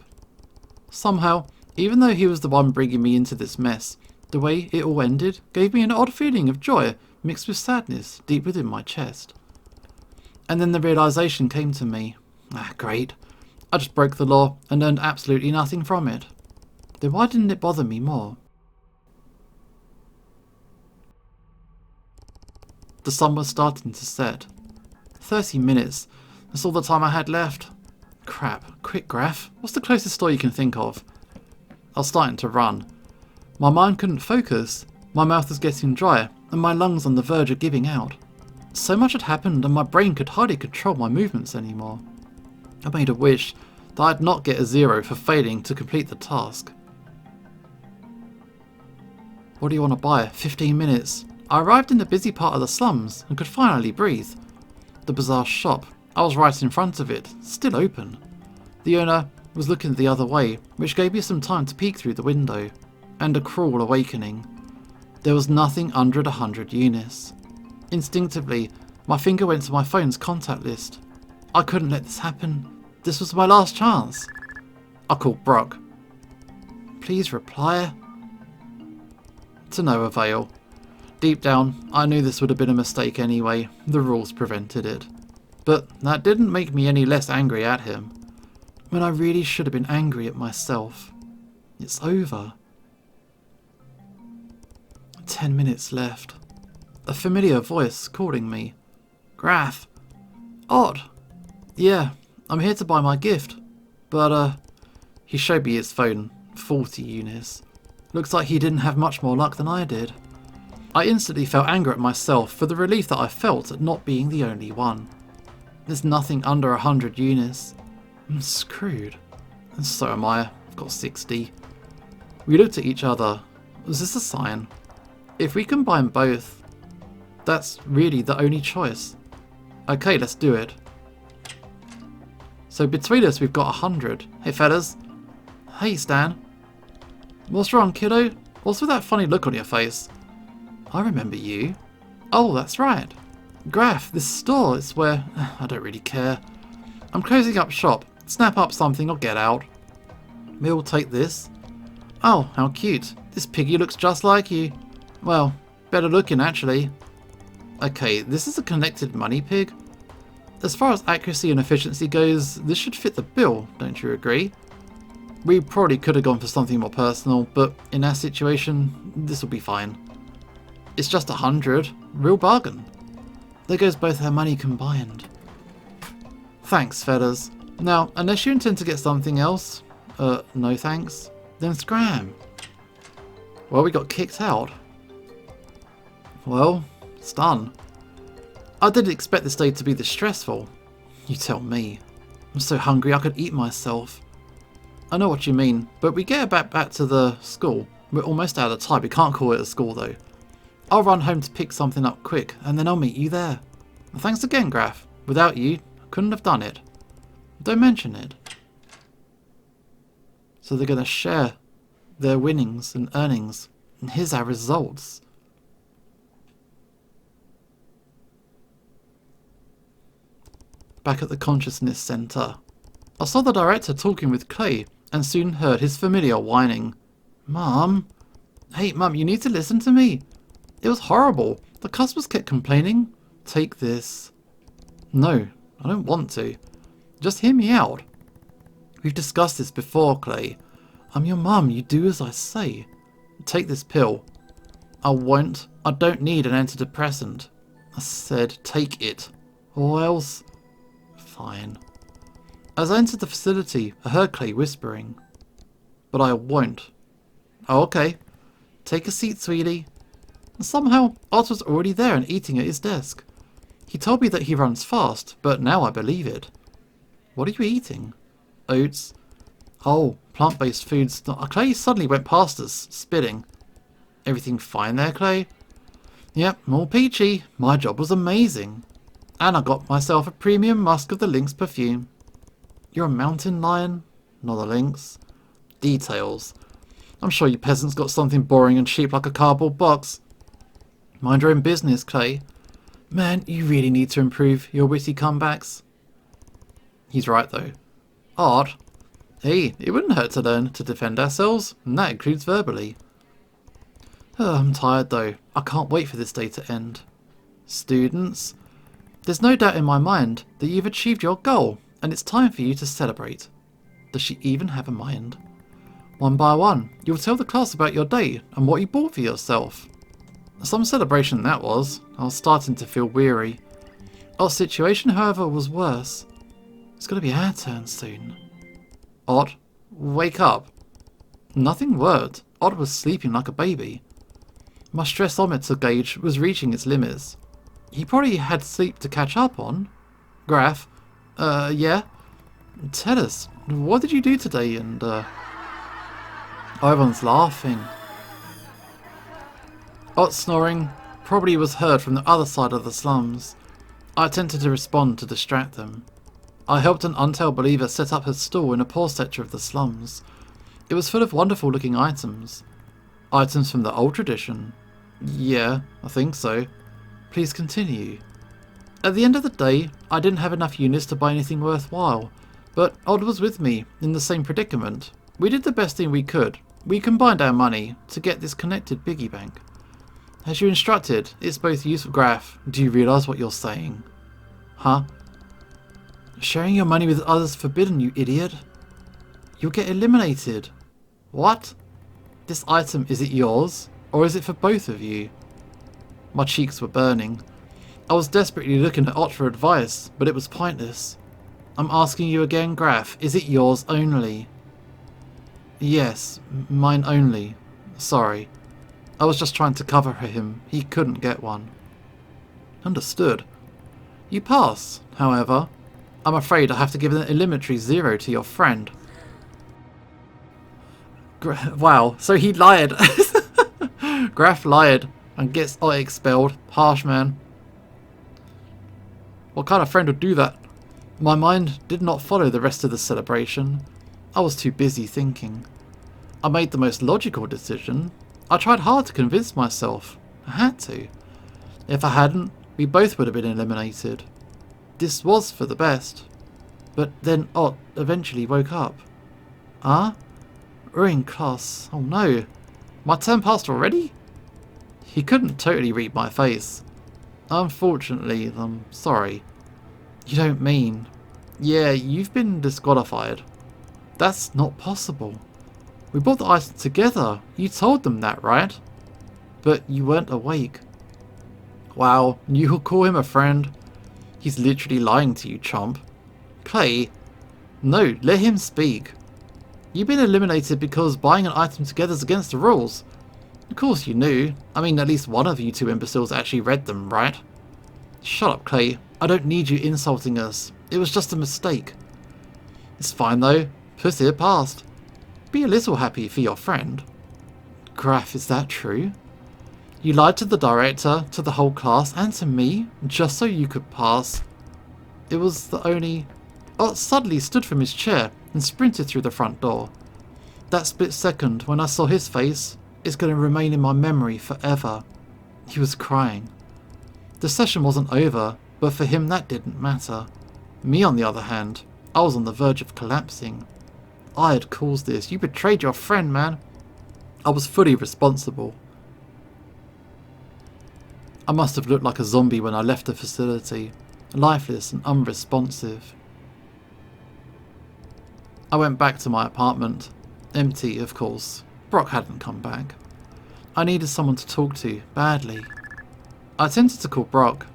Somehow, even though he was the one bringing me into this mess, the way it all ended gave me an odd feeling of joy mixed with sadness deep within my chest. And then the realization came to me. Great. I just broke the law and earned absolutely nothing from it. Then why didn't it bother me more? The sun was starting to set. 30 minutes. That's all the time I had left. Crap. Quick, Graff. What's the closest store you can think of? I was starting to run. My mind couldn't focus. My mouth was getting dry, and my lungs on the verge of giving out. So much had happened, and my brain could hardly control my movements anymore. I made a wish that I'd not get a 0 for failing to complete the task. What do you want to buy? 15 minutes. I arrived in the busy part of the slums and could finally breathe. The bizarre shop. I was right in front of it, still open. The owner was looking the other way, which gave me some time to peek through the window. And a cruel awakening. There was nothing under 100 units. Instinctively, my finger went to my phone's contact list. I couldn't let this happen. This was my last chance. I called Brok. Please reply. To no avail. Deep down, I knew this would have been a mistake anyway. The rules prevented it. But that didn't make me any less angry at him. When I really should have been angry at myself. It's over. 10 minutes left. A familiar voice calling me. Graff. Odd. Yeah, I'm here to buy my gift. But, he showed me his phone. 40 units. Looks like he didn't have much more luck than I did. I instantly felt anger at myself for the relief that I felt at not being the only one. There's nothing under 100 units. I'm screwed. And so am I. I've got 60. We looked at each other. Was this a sign? If we combine both, that's really the only choice. Okay, let's do it. So between us we've got 100. Hey fellas. Hey Stan. What's wrong, kiddo? What's with that funny look on your face? I remember you. Oh, that's right. Graff, this store is where... I don't really care. I'm closing up shop. Snap up something or get out. We'll take this. Oh, how cute. This piggy looks just like you. Well, better looking actually. Okay, this is a connected money pig. As far as accuracy and efficiency goes, this should fit the bill, don't you agree? We probably could have gone for something more personal, but in our situation, this will be fine. It's just 100. Real bargain. There goes both our money combined. Thanks, fellas. Now, unless you intend to get something else, no thanks, then scram. Well, we got kicked out. Well, it's done. I didn't expect this day to be this stressful. You tell me. I'm so hungry I could eat myself. I know what you mean, but we get back to the school. We're almost out of time. We can't call it a school though. I'll run home to pick something up quick, and then I'll meet you there. Thanks again, Graff. Without you, I couldn't have done it. Don't mention it. So they're going to share their winnings and earnings, and here's our results. Back at the Consciousness Centre. I saw the director talking with Clay, and soon heard his familiar whining. Mum? Hey, Mum, you need to listen to me. It was horrible. The customers kept complaining. Take this. No, I don't want to. Just hear me out. We've discussed this before, Clay. I'm your mum. You do as I say. Take this pill. I won't. I don't need an antidepressant. I said take it. Or else... Fine. As I entered the facility, I heard Clay whispering. But I won't. Oh, okay. Take a seat, sweetie. And somehow, Art was already there and eating at his desk. He told me that he runs fast, but now I believe it. What are you eating? Oats. Oh, plant-based foods. Clay suddenly went past us, spitting. Everything fine there, Clay? Yep, all peachy. My job was amazing. And I got myself a premium musk of the lynx perfume. You're a mountain lion? Not a lynx. Details. I'm sure you peasants got something boring and cheap like a cardboard box. Mind your own business, Clay. Man, you really need to improve your witty comebacks. He's right, though. Art? Hey, it wouldn't hurt to learn to defend ourselves, and that includes verbally. Oh, I'm tired, though. I can't wait for this day to end. Students? There's no doubt in my mind that you've achieved your goal, and it's time for you to celebrate. Does she even have a mind? One by one, you'll tell the class about your day and what you bought for yourself. Some celebration that was. I was starting to feel weary. Our situation, however, was worse. It's going to be our turn soon. Odd, wake up. Nothing worked. Odd was sleeping like a baby. My stressometer gauge was reaching its limits. He probably had sleep to catch up on. Graff, yeah? Tell us, what did you do today? And, everyone's laughing. Ott's snoring probably was heard from the other side of the slums. I attempted to respond to distract them. I helped an Untail believer set up her stall in a poor sector of the slums. It was full of wonderful looking items. Items from the old tradition. Yeah, I think so. Please continue. At the end of the day, I didn't have enough units to buy anything worthwhile, but Odd was with me in the same predicament. We did the best thing we could. We combined our money to get this connected piggy bank. As you instructed, it's both useful. Graff, do you realise what you're saying? Huh? Sharing your money with others forbidden, you idiot. You'll get eliminated. What? This item, is it yours? Or is it for both of you? My cheeks were burning. I was desperately looking at Ott for advice, but it was pointless. I'm asking you again, Graff, is it yours only? Yes, mine only. Sorry. I was just trying to cover for him. He couldn't get one. Understood. You pass, however. I'm afraid I have to give an elementary 0 to your friend. Wow, so he lied. Graff lied and gets expelled. Harsh, man. What kind of friend would do that? My mind did not follow the rest of the celebration. I was too busy thinking. I made the most logical decision. I tried hard to convince myself. I had to. If I hadn't, we both would have been eliminated. This was for the best. But then Ott eventually woke up. Ah? We're in class. Oh no. My turn passed already? He couldn't totally read my face. Unfortunately, I'm sorry. You don't mean... Yeah, you've been disqualified. That's not possible. We bought the item together. You told them that, right? But you weren't awake. Wow, you call him a friend? He's literally lying to you, chump. Clay? No, let him speak. You've been eliminated because buying an item together is against the rules. Of course you knew. I mean, at least one of you two imbeciles actually read them, right? Shut up, Clay. I don't need you insulting us. It was just a mistake. It's fine though. Pussy it passed. Be a little happy for your friend. Graff, is that true? You lied to the director, to the whole class, and to me, just so you could pass. It was the only... Ott suddenly stood from his chair and sprinted through the front door. That split second when I saw his face is going to remain in my memory forever. He was crying. The session wasn't over, but for him that didn't matter. Me, on the other hand, I was on the verge of collapsing. I had caused this. You betrayed your friend, man. I was fully responsible. I must have looked like a zombie when I left the facility, lifeless and unresponsive. I went back to my apartment. Empty, of course. Brok hadn't come back. I needed someone to talk to, badly. I attempted to call Brok.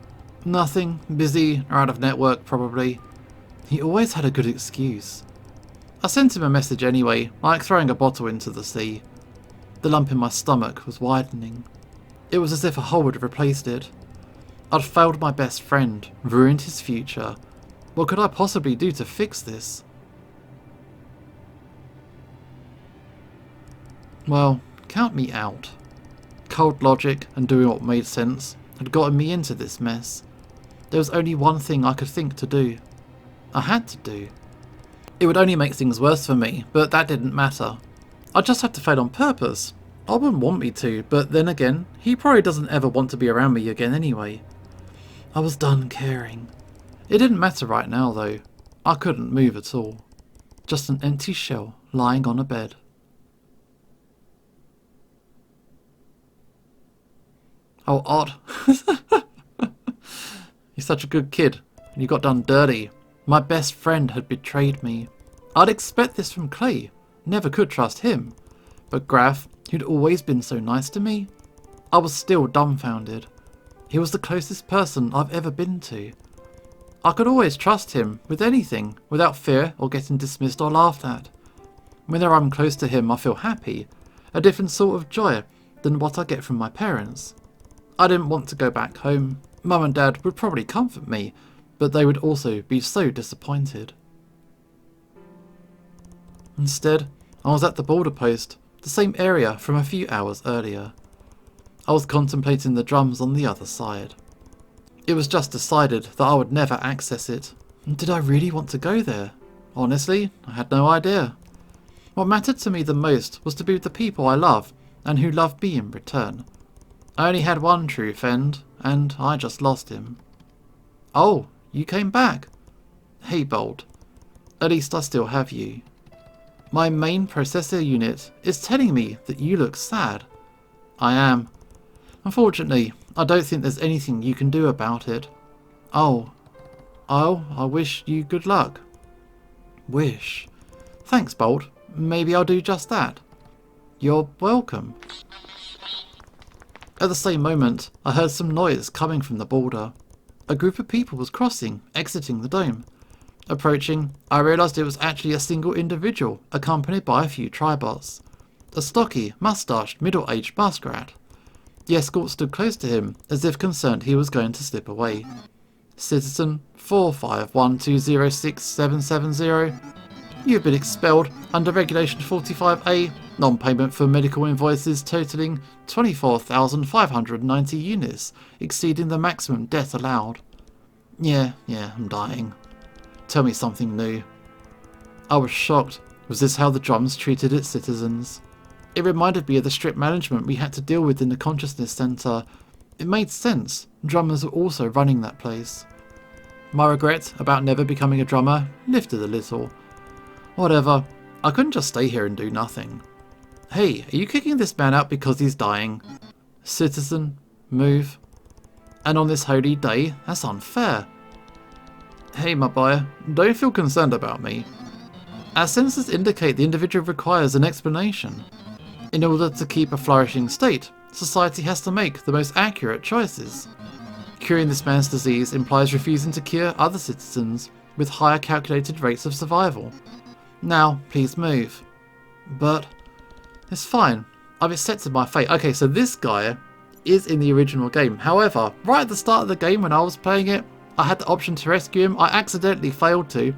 Nothing, busy or out of network probably. He always had a good excuse. I sent him a message anyway, like throwing a bottle into the sea. The lump in my stomach was widening. It was as if a hole had replaced it. I'd failed my best friend, ruined his future. What could I possibly do to fix this? Well, count me out. Cold logic and doing what made sense had gotten me into this mess. There was only one thing I could think to do. I had to do. It would only make things worse for me, but that didn't matter. I just had to fail on purpose. I wouldn't want me to, but then again, he probably doesn't ever want to be around me again anyway. I was done caring. It didn't matter right now though. I couldn't move at all. Just an empty shell lying on a bed. Oh, Ott. You're such a good kid, and you got done dirty. My best friend had betrayed me. I'd expect this from Clay. Never could trust him. But Graff, who'd always been so nice to me, I was still dumbfounded. He was the closest person I've ever been to. I could always trust him with anything, without fear or getting dismissed or laughed at. Whenever I'm close to him, I feel happy, a different sort of joy than what I get from my parents. I didn't want to go back home. Mum and Dad would probably comfort me, but they would also be so disappointed. Instead, I was at the border post, the same area from a few hours earlier. I was contemplating the drums on the other side. It was just decided that I would never access it. Did I really want to go there? Honestly, I had no idea. What mattered to me the most was to be with the people I love, and who love me in return. I only had one true friend, and I just lost him. Oh, you came back. Hey, Bold. At least I still have you. My main processor unit is telling me that you look sad. I am. Unfortunately, I don't think there's anything you can do about it. Oh, I wish you good luck. Wish. Thanks, Bold. Maybe I'll do just that. You're welcome. At the same moment, I heard some noise coming from the border. A group of people was crossing, exiting the dome. Approaching, I realised it was actually a single individual, accompanied by a few tribots. A stocky, moustached, middle-aged muskrat. The escort stood close to him, as if concerned he was going to slip away. Citizen 451206770. You have been expelled under Regulation 45A, non-payment for medical invoices totalling 24,590 units, exceeding the maximum debt allowed. Yeah, I'm dying. Tell me something new. I was shocked. Was this how the drums treated its citizens? It reminded me of the strict management we had to deal with in the Consciousness Centre. It made sense. Drummers were also running that place. My regret about never becoming a drummer lifted a little. Whatever. I couldn't just stay here and do nothing. Hey, are you kicking this man out because he's dying? Citizen, move. And on this holy day, that's unfair. Hey, my boy, don't feel concerned about me. Our senses indicate the individual requires an explanation. In order to keep a flourishing state, society has to make the most accurate choices. Curing this man's disease implies refusing to cure other citizens with higher calculated rates of survival. Now, please move. But it's fine. I've accepted my fate. Okay, so this guy is in the original game. However, right at the start of the game when I was playing it, I had the option to rescue him. I accidentally failed to,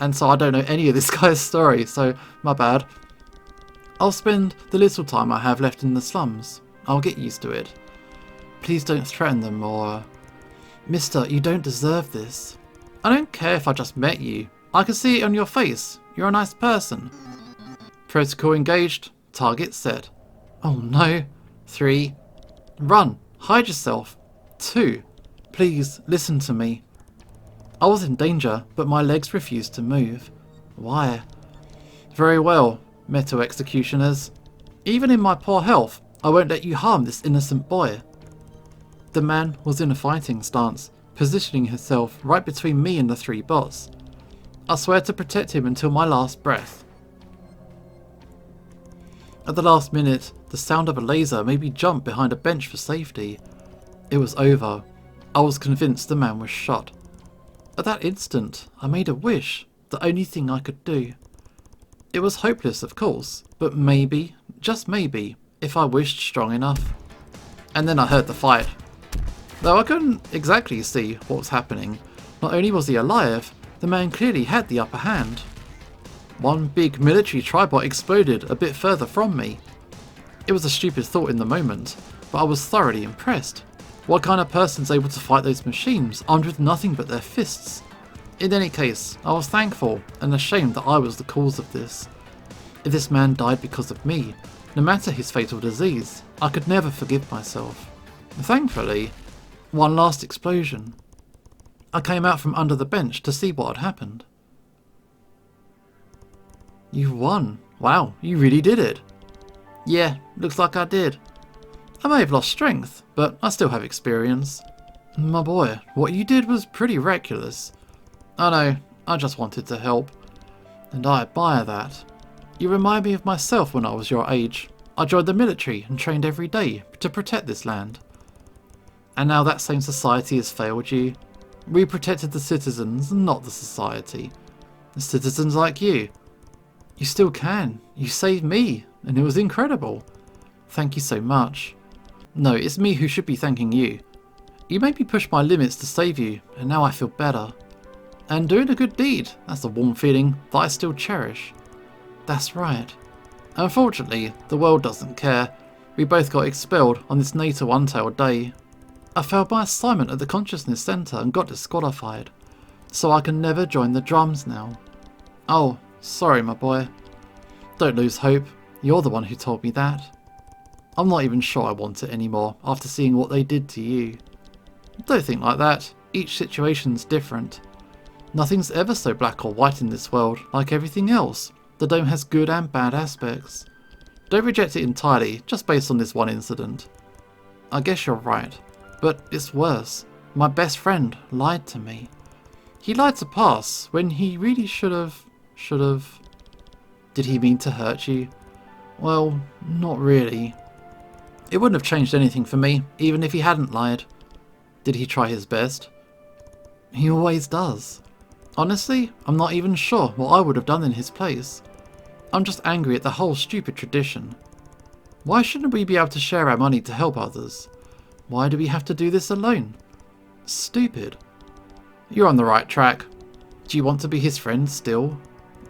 and so I don't know any of this guy's story, so my bad. I'll spend the little time I have left in the slums. I'll get used to it. Please don't threaten them or... Mister, you don't deserve this. I don't care if I just met you. I can see it on your face. You're a nice person. Protocol engaged. Target set. Oh no. 3. Run. Hide yourself. 2. Please, listen to me. I was in danger, but my legs refused to move. Why? Very well, metal executioners. Even in my poor health, I won't let you harm this innocent boy. The man was in a fighting stance, positioning himself right between me and the 3 bots. I swear to protect him until my last breath. At the last minute, the sound of a laser made me jump behind a bench for safety. It was over. I was convinced the man was shot. At that instant, I made a wish, the only thing I could do. It was hopeless, of course, but maybe, just maybe, if I wished strong enough. And then I heard the fight. Though I couldn't exactly see what was happening, not only was he alive, the man clearly had the upper hand. One big military tribot exploded a bit further from me. It was a stupid thought in the moment, but I was thoroughly impressed. What kind of person's able to fight those machines armed with nothing but their fists? In any case, I was thankful and ashamed that I was the cause of this. If this man died because of me, no matter his fatal disease, I could never forgive myself. Thankfully, one last explosion. I came out from under the bench to see what had happened. You won. Wow, you really did it. Yeah, looks like I did. I may have lost strength, but I still have experience. My boy, what you did was pretty reckless. I know, I just wanted to help. And I admire that. You remind me of myself when I was your age. I joined the military and trained every day to protect this land. And now that same society has failed you. We protected the citizens, not the society. The citizens like you. You still can. You saved me, and it was incredible. Thank you so much. No, it's me who should be thanking you. You made me push my limits to save you, and now I feel better. And doing a good deed, that's a warm feeling that I still cherish. That's right. Unfortunately, the world doesn't care. We both got expelled on this Natal Untailed day. I failed my assignment at the Consciousness Centre and got disqualified, so I can never join the drums now. Oh, sorry my boy. Don't lose hope, you're the one who told me that. I'm not even sure I want it anymore after seeing what they did to you. Don't think like that, each situation's different. Nothing's ever so black or white in this world, like everything else. The dome has good and bad aspects. Don't reject it entirely, just based on this one incident. I guess you're right, but it's worse. My best friend lied to me. He lied to pass when he really should have. Did he mean to hurt you? Well, not really. It wouldn't have changed anything for me, even if he hadn't lied. Did he try his best? He always does. Honestly, I'm not even sure what I would have done in his place. I'm just angry at the whole stupid tradition. Why shouldn't we be able to share our money to help others? Why do we have to do this alone? Stupid. You're on the right track. Do you want to be his friend still?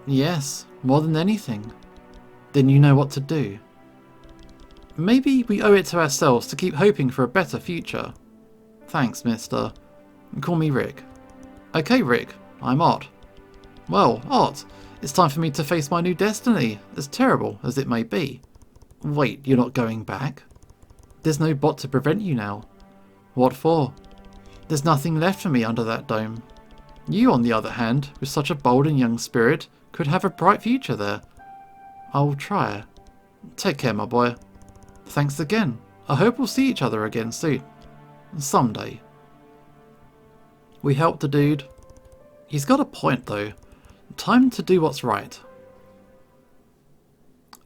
Yes, more than anything. Then you know what to do. Maybe we owe it to ourselves to keep hoping for a better future. Thanks, mister. Call me Rick. Okay, Rick. I'm Ott. Well, Ott, it's time for me to face my new destiny, as terrible as it may be. Wait, you're not going back? There's no bot to prevent you now. What for? There's nothing left for me under that dome. You, on the other hand, with such a bold and young spirit, could have a bright future there. I'll try. Take care, my boy. Thanks again. I hope we'll see each other again soon. Someday. We helped the dude. He's got a point though. Time to do what's right.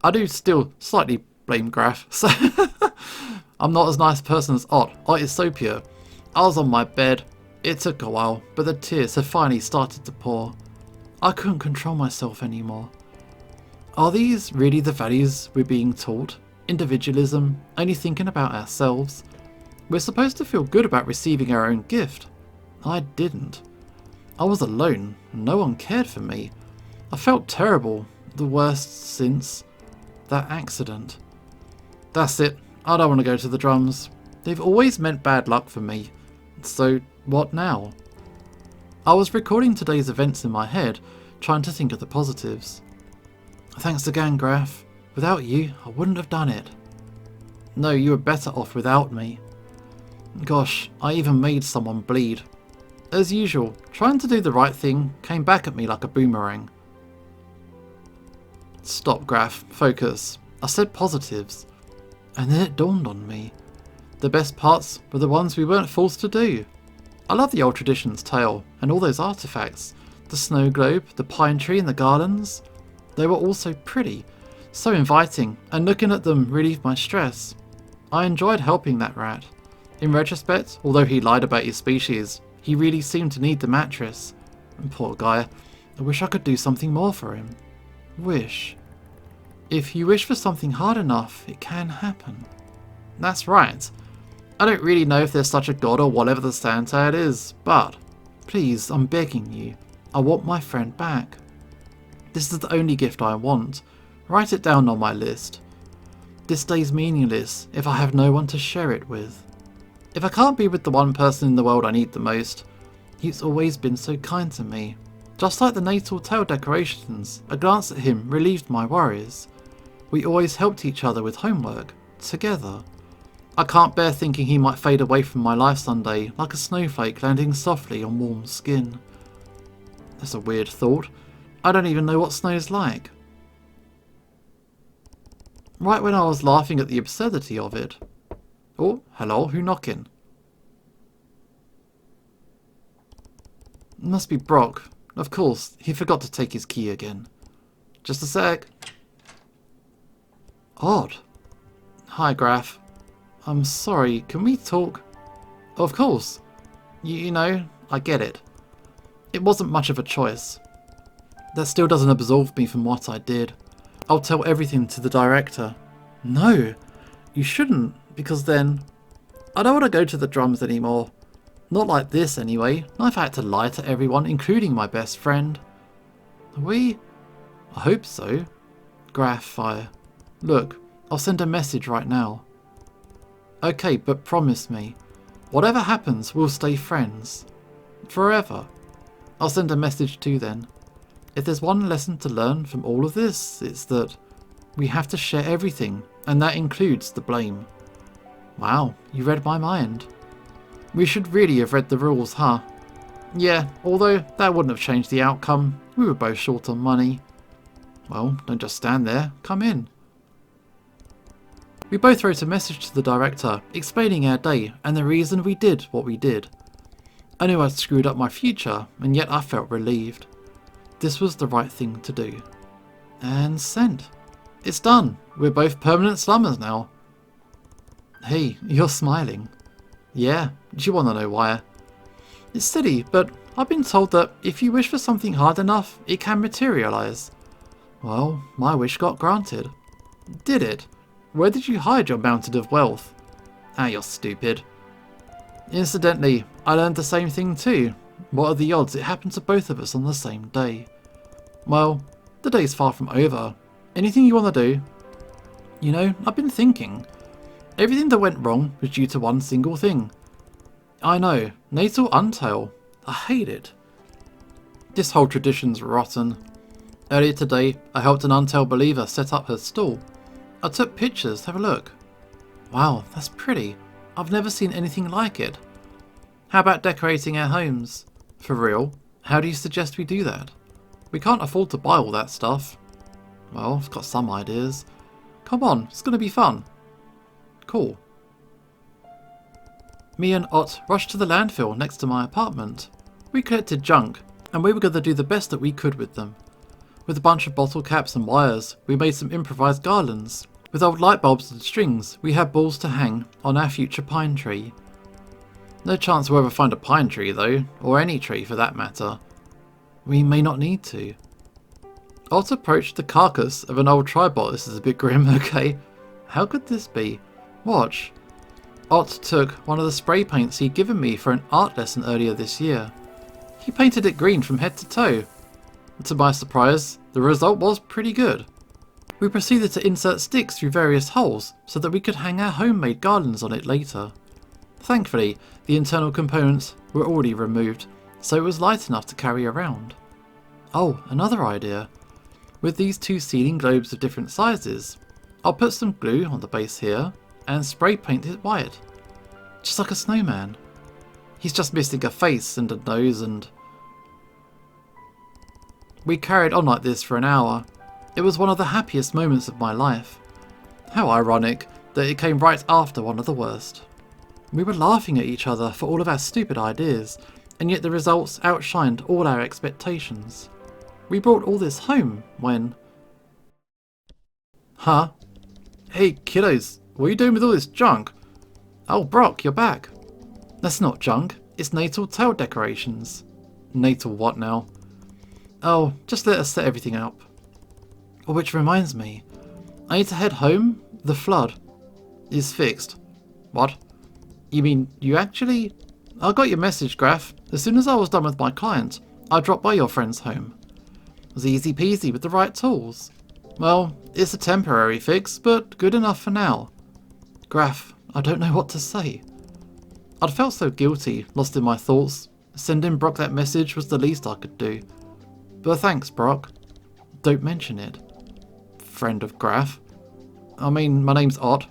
I do still slightly blame Graff. So I'm not as nice a person as Ott. Ott is so pure. I was on my bed. It took a while, but the tears have finally started to pour. I couldn't control myself anymore. Are these really the values we're being taught? Individualism, only thinking about ourselves. We're supposed to feel good about receiving our own gift. I didn't. I was alone. No one cared for me. I felt terrible. The worst since that accident. That's it. I don't want to go to the drums. They've always meant bad luck for me. So what now? I was recording today's events in my head, trying to think of the positives. Thanks again, Graff. Without you, I wouldn't have done it. No, you were better off without me. Gosh, I even made someone bleed. As usual, trying to do the right thing came back at me like a boomerang. Stop, Graff. Focus. I said positives. And then it dawned on me. The best parts were the ones we weren't forced to do. I love the old tradition's tale and all those artifacts. The snow globe, the pine tree and the garlands. They were all so pretty, so inviting, and looking at them relieved my stress. I enjoyed helping that rat. In retrospect, although he lied about his species, he really seemed to need the mattress. And poor guy, I wish I could do something more for him. Wish. If you wish for something hard enough, it can happen. That's right. I don't really know if there's such a god or whatever the Santa it is, but please, I'm begging you, I want my friend back. This is the only gift I want. Write it down on my list. This day's meaningless if I have no one to share it with. If I can't be with the one person in the world I need the most, he's always been so kind to me. Just like the natal tale decorations, a glance at him relieved my worries. We always helped each other with homework, together. I can't bear thinking he might fade away from my life someday, like a snowflake landing softly on warm skin. That's a weird thought. I don't even know what snow's like. Right when I was laughing at the absurdity of it. Oh, hello, who knocking? Must be Brok. Of course, he forgot to take his key again. Just a sec. Odd. Hi, Graff. I'm sorry, can we talk? Of course. You know, I get it. It wasn't much of a choice. That still doesn't absolve me from what I did. I'll tell everything to the director. No, you shouldn't, because then I don't want to go to the drums anymore. Not like this anyway. I've had to lie to everyone, including my best friend. Are we? I hope so. Graff fire. Look, I'll send a message right now. Okay, but promise me, whatever happens, we'll stay friends. Forever. I'll send a message too then. If there's one lesson to learn from all of this, it's that we have to share everything, and that includes the blame. Wow, you read my mind. We should really have read the rules, huh? Yeah, although that wouldn't have changed the outcome. We were both short on money. Well, don't just stand there, come in. We both wrote a message to the director, explaining our day and the reason we did what we did. I knew I'd screwed up my future, and yet I felt relieved. This was the right thing to do. And sent. It's done. We're both permanent slummers now. Hey, you're smiling. Yeah, do you want to know why? It's silly, but I've been told that if you wish for something hard enough, it can materialise. Well, my wish got granted. Did it? Where did you hide your mountain of wealth? Ah, you're stupid. Incidentally, I learned the same thing too. What are the odds it happened to both of us on the same day? Well, the day's far from over. Anything you want to do? You know, I've been thinking. Everything that went wrong was due to one single thing. I know, Natal Untail. I hate it. This whole tradition's rotten. Earlier today, I helped an Untail believer set up her stall. I took pictures, have a look. Wow, that's pretty. I've never seen anything like it. How about decorating our homes? For real? How do you suggest we do that? We can't afford to buy all that stuff. Well, I've got some ideas. Come on, it's going to be fun. Cool. Me and Ott rushed to the landfill next to my apartment. We collected junk, and we were going to do the best that we could with them. With a bunch of bottle caps and wires, we made some improvised garlands. With old light bulbs and strings, we had balls to hang on our future pine tree. No chance we'll ever find a pine tree though, or any tree for that matter. We may not need to. Ott approached the carcass of an old tribot. This is a bit grim, okay? How could this be? Watch. Ott took one of the spray paints he'd given me for an art lesson earlier this year. He painted it green from head to toe. To my surprise, the result was pretty good. We proceeded to insert sticks through various holes so that we could hang our homemade garlands on it later. Thankfully, the internal components were already removed, so it was light enough to carry around. Oh, another idea. With these two ceiling globes of different sizes, I'll put some glue on the base here and spray paint it white. Just like a snowman. He's just missing a face and a nose and... We carried on like this for an hour. It was one of the happiest moments of my life. How ironic that it came right after one of the worst. We were laughing at each other for all of our stupid ideas, and yet the results outshined all our expectations. We brought all this home when... Huh? Hey kiddos, what are you doing with all this junk? Oh Brok, you're back. That's not junk, it's natal tail decorations. Natal what now? Oh, just let us set everything up. Oh, which reminds me, I need to head home. The flood is fixed. What? You mean you actually... I got your message, Graff. As soon as I was done with my client, I dropped by your friend's home. It was easy peasy with the right tools. Well, it's a temporary fix, but good enough for now. Graff, I don't know what to say. I'd felt so guilty, lost in my thoughts. Sending Brok that message was the least I could do. But thanks, Brok. Don't mention it. Friend of Graff. I mean, my name's Ott.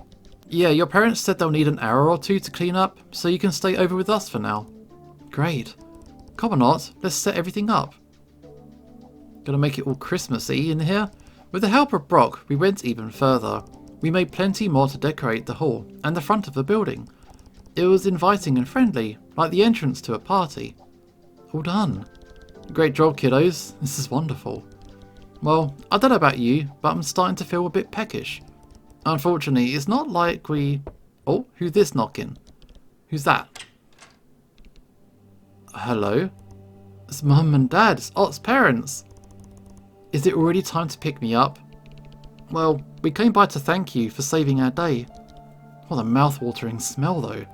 Yeah, your parents said they'll need an hour or two to clean up, so you can stay over with us for now. Great. Come on, Ott, let's set everything up. Gonna make it all Christmassy in here? With the help of Brok, we went even further. We made plenty more to decorate the hall and the front of the building. It was inviting and friendly, like the entrance to a party. All done. Great job, kiddos. This is wonderful. Well, I don't know about you, but I'm starting to feel a bit peckish. Unfortunately, it's not like we... Oh, who's this knocking? Who's that? Hello? It's Mum and Dad, it's Ott's parents. Is it already time to pick me up? Well, we came by to thank you for saving our day. What a mouth-watering smell though.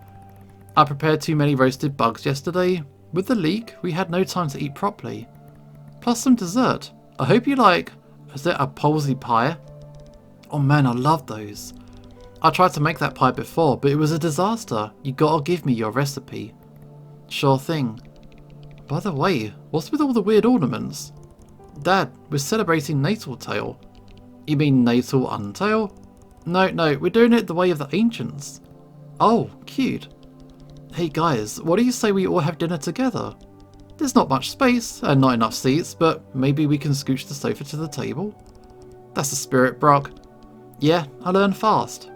I prepared too many roasted bugs yesterday. With the leak, we had no time to eat properly. Plus some dessert. I hope you like... Is it a palsy pie? Oh man, I love those. I tried to make that pie before, but it was a disaster. You gotta give me your recipe. Sure thing. By the way, what's with all the weird ornaments? Dad, we're celebrating Natal Tale. You mean Natal Untail? No, we're doing it the way of the ancients. Oh, cute. Hey guys, what do you say we all have dinner together? There's not much space and not enough seats, but maybe we can scooch the sofa to the table? That's the spirit, Brok. Yeah, I learn fast.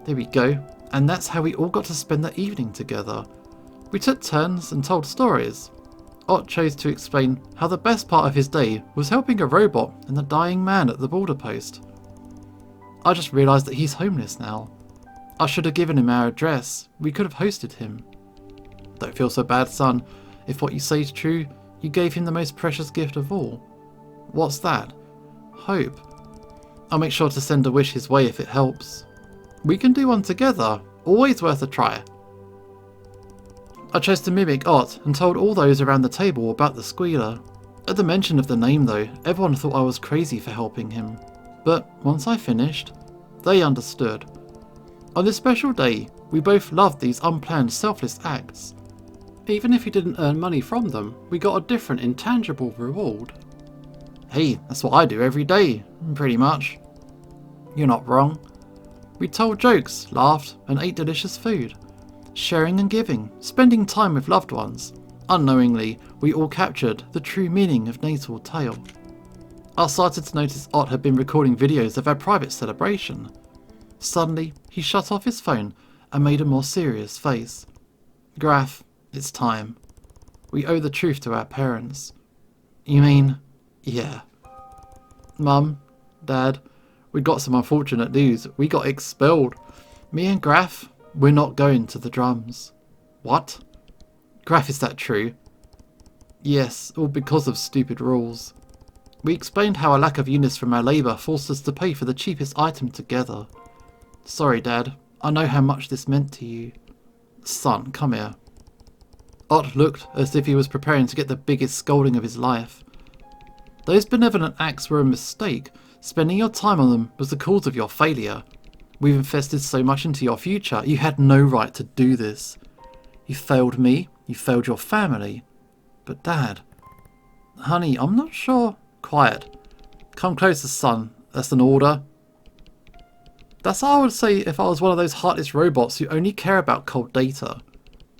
There we go, and that's how we all got to spend the evening together. We took turns and told stories. Ott chose to explain how the best part of his day was helping a robot and a dying man at the border post. I just realised that he's homeless now. I should have given him our address. We could have hosted him. Don't feel so bad, son. If what you say is true, you gave him the most precious gift of all. What's that? Hope. I'll make sure to send a wish his way if it helps. We can do one together. Always worth a try. I chose to mimic Ott and told all those around the table about the squealer. At the mention of the name though, everyone thought I was crazy for helping him. But once I finished, they understood. On this special day, we both loved these unplanned selfless acts. Even if we didn't earn money from them, we got a different intangible reward. Hey, that's what I do every day, pretty much. You're not wrong. We told jokes, laughed, and ate delicious food. Sharing and giving, spending time with loved ones. Unknowingly, we all captured the true meaning of Natal Tale. I started to notice Ott had been recording videos of our private celebration. Suddenly, he shut off his phone and made a more serious face. Graff, it's time. We owe the truth to our parents. You mean? Yeah. Mum, Dad, we got some unfortunate news. We got expelled. Me and Graff, we're not going to the drums. What? Graff, is that true? Yes, all because of stupid rules. We explained how a lack of units from our labour forced us to pay for the cheapest item together. Sorry, Dad. I know how much this meant to you. Son, come here. Ott looked as if he was preparing to get the biggest scolding of his life. Those benevolent acts were a mistake. Spending your time on them was the cause of your failure. We've invested so much into your future. You had no right to do this. You failed me. You failed your family. But Dad... Honey, I'm not sure... Quiet. Come closer, son. That's an order. That's what I would say if I was one of those heartless robots who only care about cold data.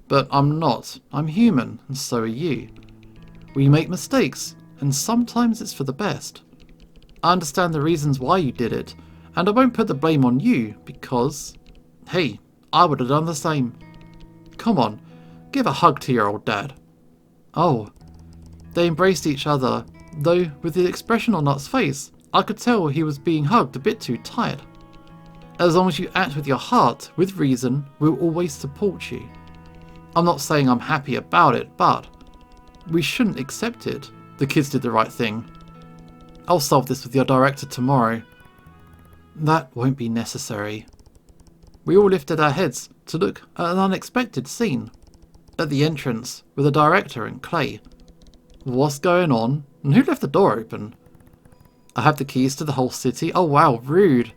But I'm not. I'm human, and so are you. We make mistakes, and sometimes it's for the best. I understand the reasons why you did it, and I won't put the blame on you, because... Hey, I would have done the same. Come on, give a hug to your old dad. Oh. They embraced each other, though with the expression on Ott's face, I could tell he was being hugged a bit too tight. As long as you act with your heart, with reason, we'll always support you. I'm not saying I'm happy about it, but we shouldn't accept it. The kids did the right thing. I'll solve this with your director tomorrow. That won't be necessary. We all lifted our heads to look at an unexpected scene. At the entrance, with the director and Clay. What's going on? And who left the door open? I have the keys to the whole city. Oh wow, rude.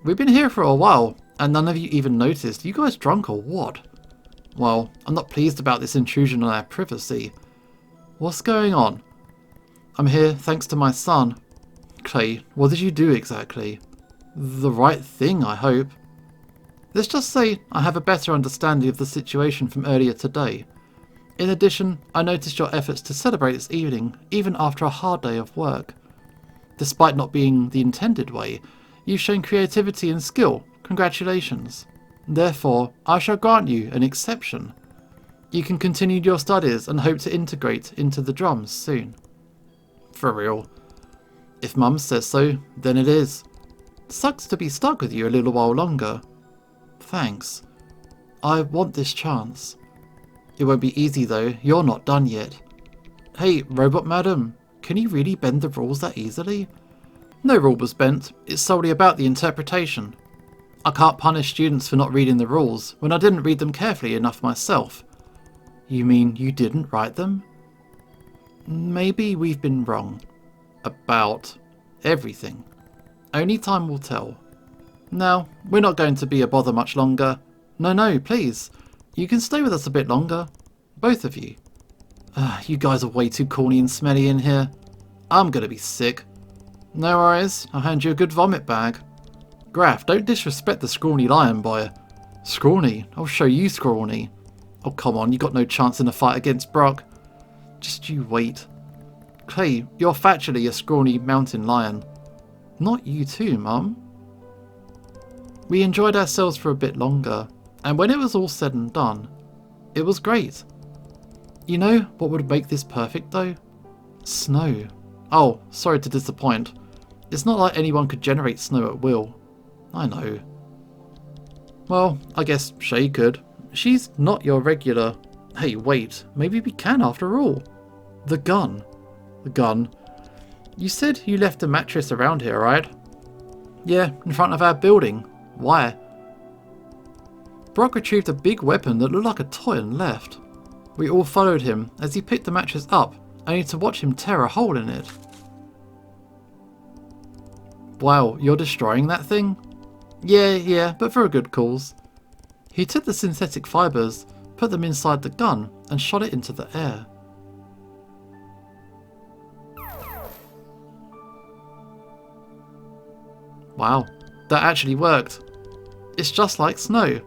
We've been here for a while, and none of you even noticed. You guys drunk or what? Well, I'm not pleased about this intrusion on our privacy. What's going on? I'm here thanks to my son. Clay, what did you do exactly? The right thing, I hope. Let's just say I have a better understanding of the situation from earlier today. In addition, I noticed your efforts to celebrate this evening, even after a hard day of work. Despite not being the intended way, you've shown creativity and skill. Congratulations. Therefore, I shall grant you an exception. You can continue your studies and hope to integrate into the drums soon. For real. If Mum says so, then it is. Sucks to be stuck with you a little while longer. Thanks. I want this chance. It won't be easy though, you're not done yet. Hey, Robot Madam, can you really bend the rules that easily? No rule was bent, it's solely about the interpretation. I can't punish students for not reading the rules when I didn't read them carefully enough myself. You mean you didn't write them? Maybe we've been wrong. About everything. Only time will tell. Now, we're not going to be a bother much longer. No, please. You can stay with us a bit longer. Both of you. You guys are way too corny and smelly in here. I'm gonna be sick. No worries, I'll hand you a good vomit bag. Graff, don't disrespect the scrawny lion boy. Scrawny? I'll show you scrawny. Oh come on, you got no chance in a fight against Brok. Just you wait. Clay, you're factually a scrawny mountain lion. Not you too, Mum. We enjoyed ourselves for a bit longer, and when it was all said and done, it was great. You know what would make this perfect though? Snow. Oh, sorry to disappoint. It's not like anyone could generate snow at will. I know. Well, I guess Shay could. She's not your regular... Hey, wait, maybe we can after all. The gun. The gun. You said you left a mattress around here, right? Yeah, in front of our building. Why? Brok retrieved a big weapon that looked like a toy and left. We all followed him as he picked the mattress up, only to watch him tear a hole in it. Wow, you're destroying that thing? Yeah, but for a good cause. He took the synthetic fibres, put them inside the gun, and shot it into the air. Wow, that actually worked. It's just like snow.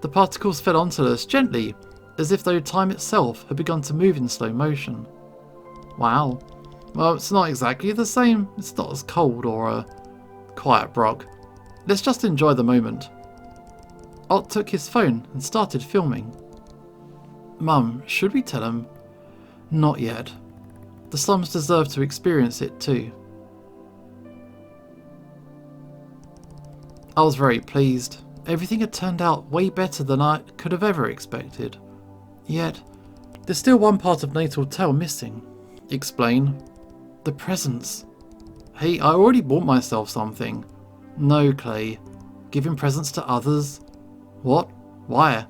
The particles fell onto us gently, as if though time itself had begun to move in slow motion. Wow. Well, it's not exactly the same. It's not as cold or quiet, Brok. Let's just enjoy the moment. Ott took his phone and started filming. Mum, should we tell him? Not yet. The slums deserve to experience it too. I was very pleased. Everything had turned out way better than I could have ever expected. Yet, there's still one part of Natal Tale missing. Explain. The presents. Hey, I already bought myself something. No, Clay. Giving presents to others? What? Why?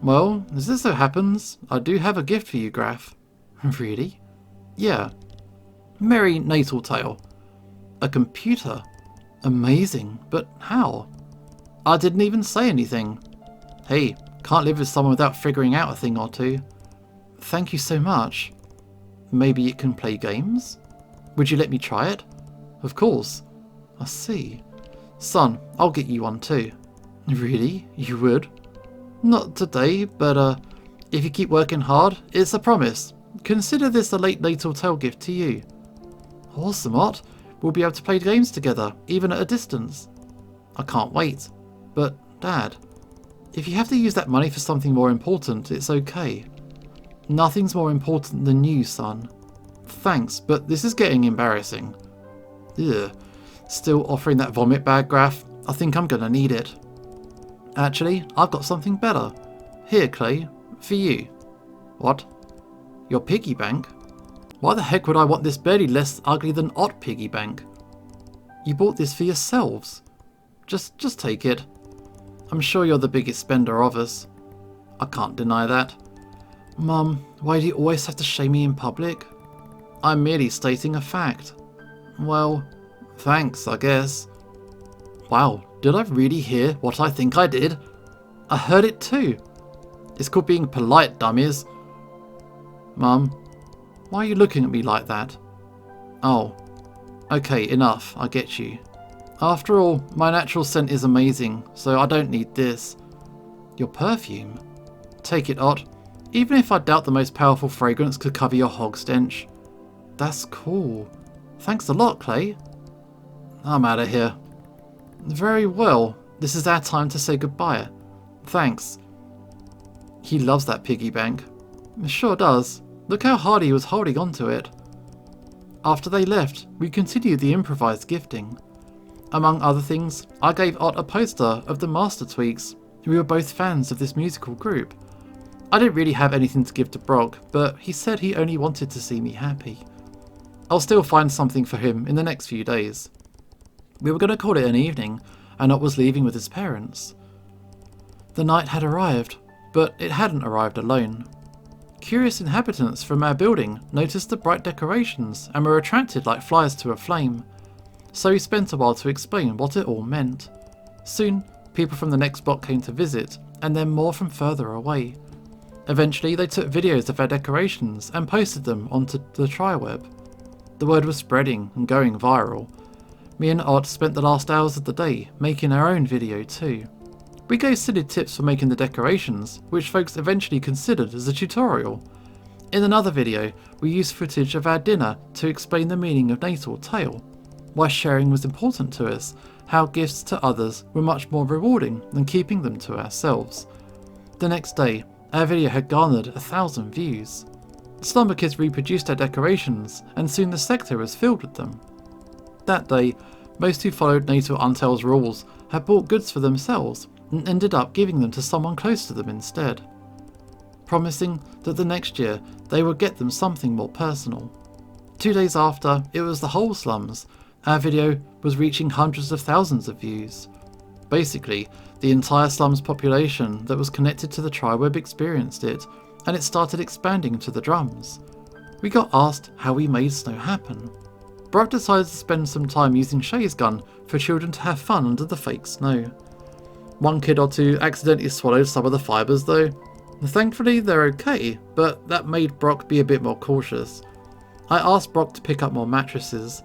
Well, as it so happens, I do have a gift for you, Graff. Really? Yeah. Merry Natal Tale. A computer. Amazing, but how? I didn't even say anything. Hey, can't live with someone without figuring out a thing or two. Thank you so much. Maybe it can play games? Would you let me try it? Of course. I see. Son, I'll get you one too. Really? You would? Not today, but if you keep working hard, it's a promise. Consider this a late Natal Tale gift to you. Awesome, Ott. We'll be able to play games together, even at a distance. I can't wait. But, Dad, if you have to use that money for something more important, it's okay. Nothing's more important than you, son. Thanks, but this is getting embarrassing. Ugh. Still offering that vomit bag, Graff? I think I'm gonna need it. Actually, I've got something better. Here, Clay, for you. What? Your piggy bank? Why the heck would I want this barely less ugly than Ott piggy bank? You bought this for yourselves. Just take it. I'm sure you're the biggest spender of us. I can't deny that. Mum, why do you always have to shame me in public? I'm merely stating a fact. Well, thanks, I guess. Wow, did I really hear what I think I did? I heard it too. It's called being polite, dummies. Mum, why are you looking at me like that? Oh, okay, enough, I get you. After all, my natural scent is amazing, so I don't need this. Your perfume? Take it, Ott. Even if I doubt the most powerful fragrance could cover your hog stench. That's cool. Thanks a lot, Clay. I'm out of here. Very well, this is our time to say goodbye. Thanks. He loves that piggy bank. It sure does. Look how hard he was holding onto it. After they left, we continued the improvised gifting. Among other things, I gave Ott a poster of the Master Tweaks. We were both fans of this musical group. I didn't really have anything to give to Brok, but he said he only wanted to see me happy. I'll still find something for him in the next few days. We were going to call it an evening, and Ott was leaving with his parents. The night had arrived, but it hadn't arrived alone. Curious inhabitants from our building noticed the bright decorations and were attracted like flies to a flame. So he spent a while to explain what it all meant. Soon, people from the next block came to visit, and then more from further away. Eventually, they took videos of our decorations and posted them onto the tri-web. The word was spreading and going viral. Me and Ott spent the last hours of the day making our own video too. We gave silly tips for making the decorations, which folks eventually considered as a tutorial. In another video, we used footage of our dinner to explain the meaning of Natal Tale, why sharing was important to us, how gifts to others were much more rewarding than keeping them to ourselves. The next day, our video had garnered 1,000 views. The slumber kids reproduced our decorations, and soon the sector was filled with them. That day, most who followed Natal Untail's rules had bought goods for themselves and ended up giving them to someone close to them instead, promising that the next year they would get them something more personal. 2 days after, it was the whole slums. Our video was reaching hundreds of thousands of views. Basically, the entire slums population that was connected to the tri-web experienced it, and it started expanding to the drums. We got asked how we made snow happen. Brok decided to spend some time using Shay's gun for children to have fun under the fake snow. One kid or two accidentally swallowed some of the fibres though. Thankfully they're okay, but that made Brok be a bit more cautious. I asked Brok to pick up more mattresses.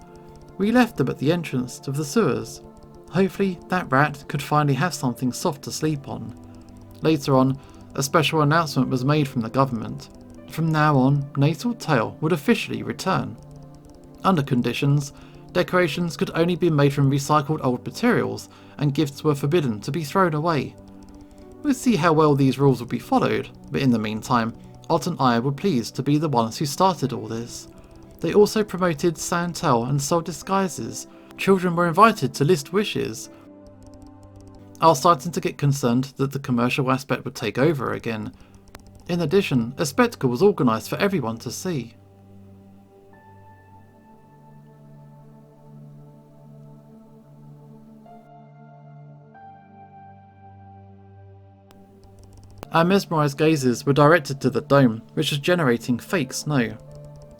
We left them at the entrance of the sewers. Hopefully that rat could finally have something soft to sleep on. Later on, a special announcement was made from the government. From now on, Natal Tale would officially return. Under conditions, decorations could only be made from recycled old materials, and gifts were forbidden to be thrown away. We'll see how well these rules will be followed, but in the meantime, Ott and I were pleased to be the ones who started all this. They also promoted Natal and sold disguises. Children were invited to list wishes. I was starting to get concerned that the commercial aspect would take over again. In addition, a spectacle was organised for everyone to see. Our mesmerised gazes were directed to the dome, which was generating fake snow.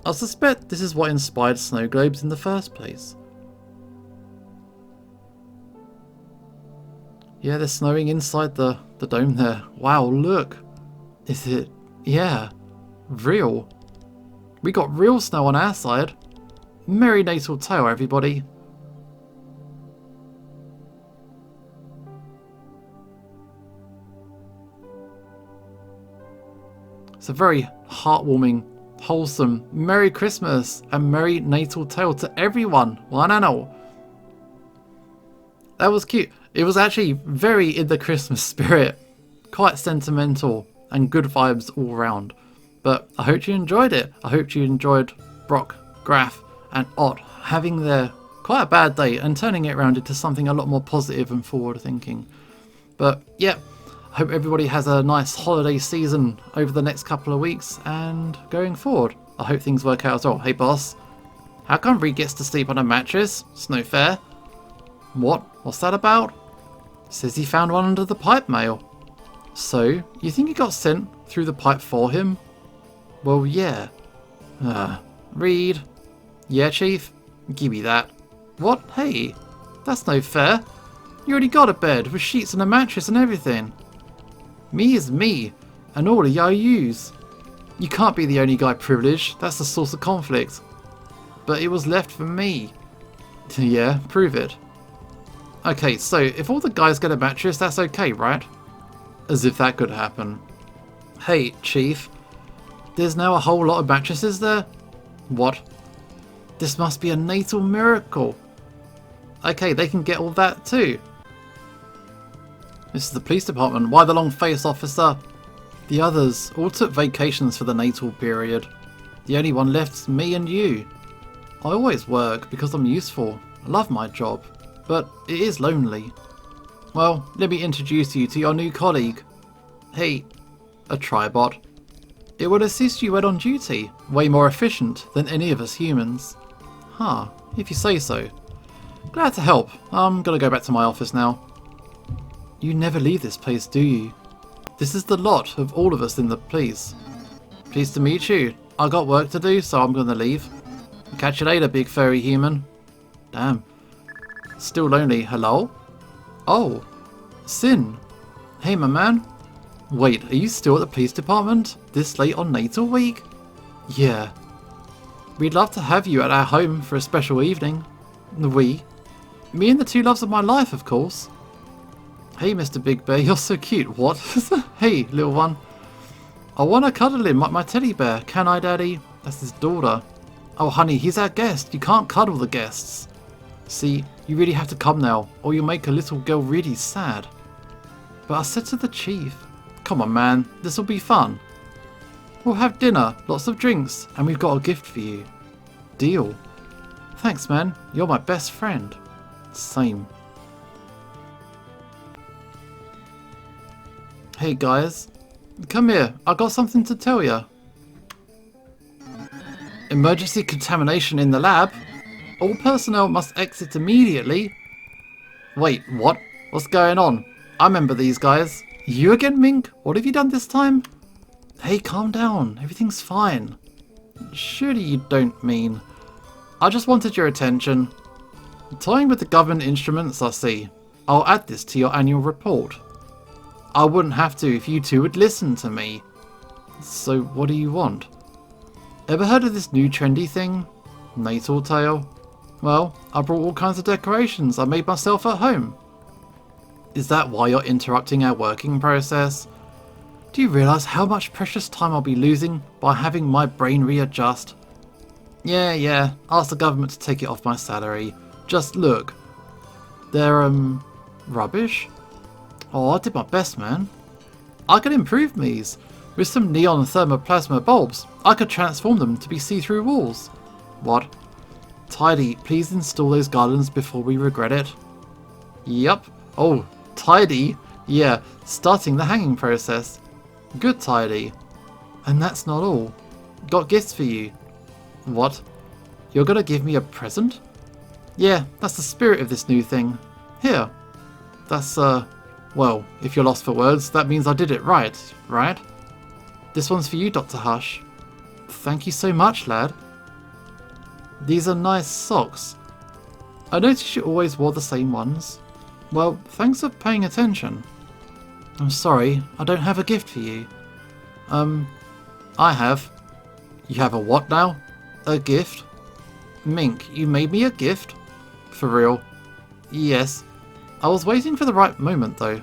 I suspect this is what inspired snow globes in the first place. Yeah, they're snowing inside the dome there. Wow, look. Is it? Yeah. Real. We got real snow on our side. Merry Natal Tale, everybody. It's a very heartwarming, wholesome Merry Christmas and Merry Natal Tale to everyone. One and all. That was cute. It was actually very in the Christmas spirit. Quite sentimental and good vibes all round. But I hope you enjoyed it. I hope you enjoyed Brok, Graff and Ott having their quite a bad day and turning it around into something a lot more positive and forward thinking. But yeah, I hope everybody has a nice holiday season over the next couple of weeks and going forward. I hope things work out as well. Hey boss, how come Reed gets to sleep on a mattress? It's no fair. What? What's that about? Says he found one under the pipe mail. So, you think he got sent through the pipe for him? Well, yeah. Reed. Yeah, Chief? Give me that. What? Hey, that's no fair. You already got a bed with sheets and a mattress and everything. Me is me, and all of y'all use. You can't be the only guy privileged. That's the source of conflict. But it was left for me. Yeah, prove it. Okay, so if all the guys get a mattress, that's okay, right? As if that could happen. Hey, Chief. There's now a whole lot of mattresses there? What? This must be a natal miracle. Okay, they can get all that too. This is the police department. Why the long face, officer? The others all took vacations for the natal period. The only one left is me and you. I always work because I'm useful. I love my job. But it is lonely. Well, let me introduce you to your new colleague. Hey, a tribot. It will assist you when on duty. Way more efficient than any of us humans. Huh, if you say so. Glad to help. I'm gonna go back to my office now. You never leave this place, do you? This is the lot of all of us in the police. Pleased to meet you. I got work to do, so I'm gonna leave. Catch you later, big furry human. Damn. Still lonely. Hello? Oh. Sin. Hey, my man. Wait, are you still at the police department? This late on Natal Week? Yeah. We'd love to have you at our home for a special evening. We? Me and the two loves of my life, of course. Hey, Mr. Big Bear, you're so cute. What? Hey, little one. I want to cuddle him like my teddy bear. Can I, Daddy? That's his daughter. Oh, honey, he's our guest. You can't cuddle the guests. See, you really have to come now, or you'll make a little girl really sad. But I said to the chief, come on man, this'll be fun. We'll have dinner, lots of drinks, and we've got a gift for you. Deal. Thanks man, you're my best friend. Same. Hey guys, come here, I got something to tell ya. Emergency contamination in the lab. All personnel must exit immediately. Wait, what? What's going on? I remember these guys. You again, Mink? What have you done this time? Hey, calm down. Everything's fine. Surely you don't mean... I just wanted your attention. Toying with the government instruments, I see. I'll add this to your annual report. I wouldn't have to if you two would listen to me. So what do you want? Ever heard of this new trendy thing? Natal tale? Well, I brought all kinds of decorations I made myself at home. Is that why you're interrupting our working process? Do you realise how much precious time I'll be losing by having my brain readjust? Yeah, ask the government to take it off my salary. Just look. They're, rubbish? Oh, I did my best, man. I could improve these. With some neon thermoplasma bulbs, I could transform them to be see-through walls. What? Tidy, please install those garlands before we regret it. Yup. Oh, Tidy? Yeah, starting the hanging process. Good, Tidy. And that's not all. Got gifts for you. What? You're gonna give me a present? Yeah, that's the spirit of this new thing. Here. That's, well, if you're lost for words, that means I did it right? This one's for you, Dr. Hush. Thank you so much, lad. These are nice socks. I noticed you always wore the same ones. Well, thanks for paying attention. I'm sorry, I don't have a gift for you. I have. You have a what now? A gift? Mink, you made me a gift? For real? Yes. I was waiting for the right moment though.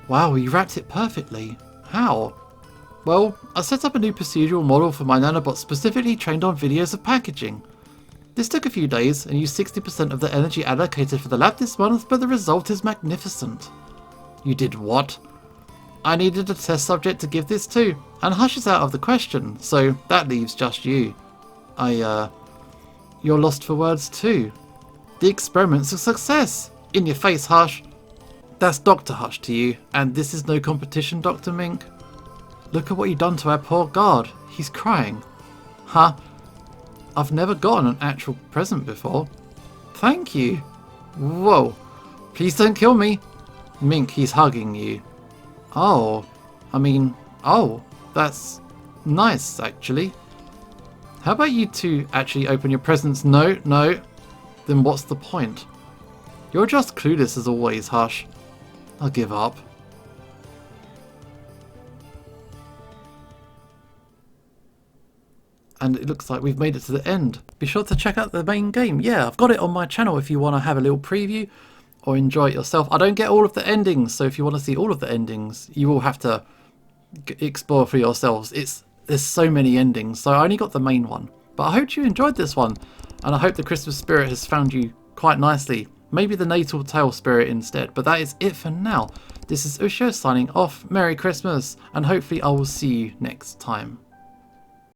Wow, you wrapped it perfectly. How? Well, I set up a new procedural model for my nanobot specifically trained on videos of packaging. This took a few days and used 60% of the energy allocated for the lab this month, but the result is magnificent. You did what? I needed a test subject to give this to, and Hush is out of the question, so that leaves just you. You're lost for words too. The experiment's a success! In your face, Hush! That's Dr. Hush to you, and this is no competition, Dr. Mink. Look at what you've done to our poor guard. He's crying. Huh? I've never gotten an actual present before. Thank you. Whoa. Please don't kill me. Mink, he's hugging you. Oh. That's nice, actually. How about you two actually open your presents? No. Then what's the point? You're just clueless as always, Hush. I'll give up. And it looks like we've made it to the end. Be sure to check out the main game. Yeah, I've got it on my channel if you want to have a little preview or enjoy it yourself. I don't get all of the endings, so if you want to see all of the endings, you will have to explore for yourselves. There's so many endings, so I only got the main one. But I hope you enjoyed this one, and I hope the Christmas spirit has found you quite nicely. Maybe the Natal Tale spirit instead, but that is it for now. This is Usho signing off. Merry Christmas, and hopefully I will see you next time.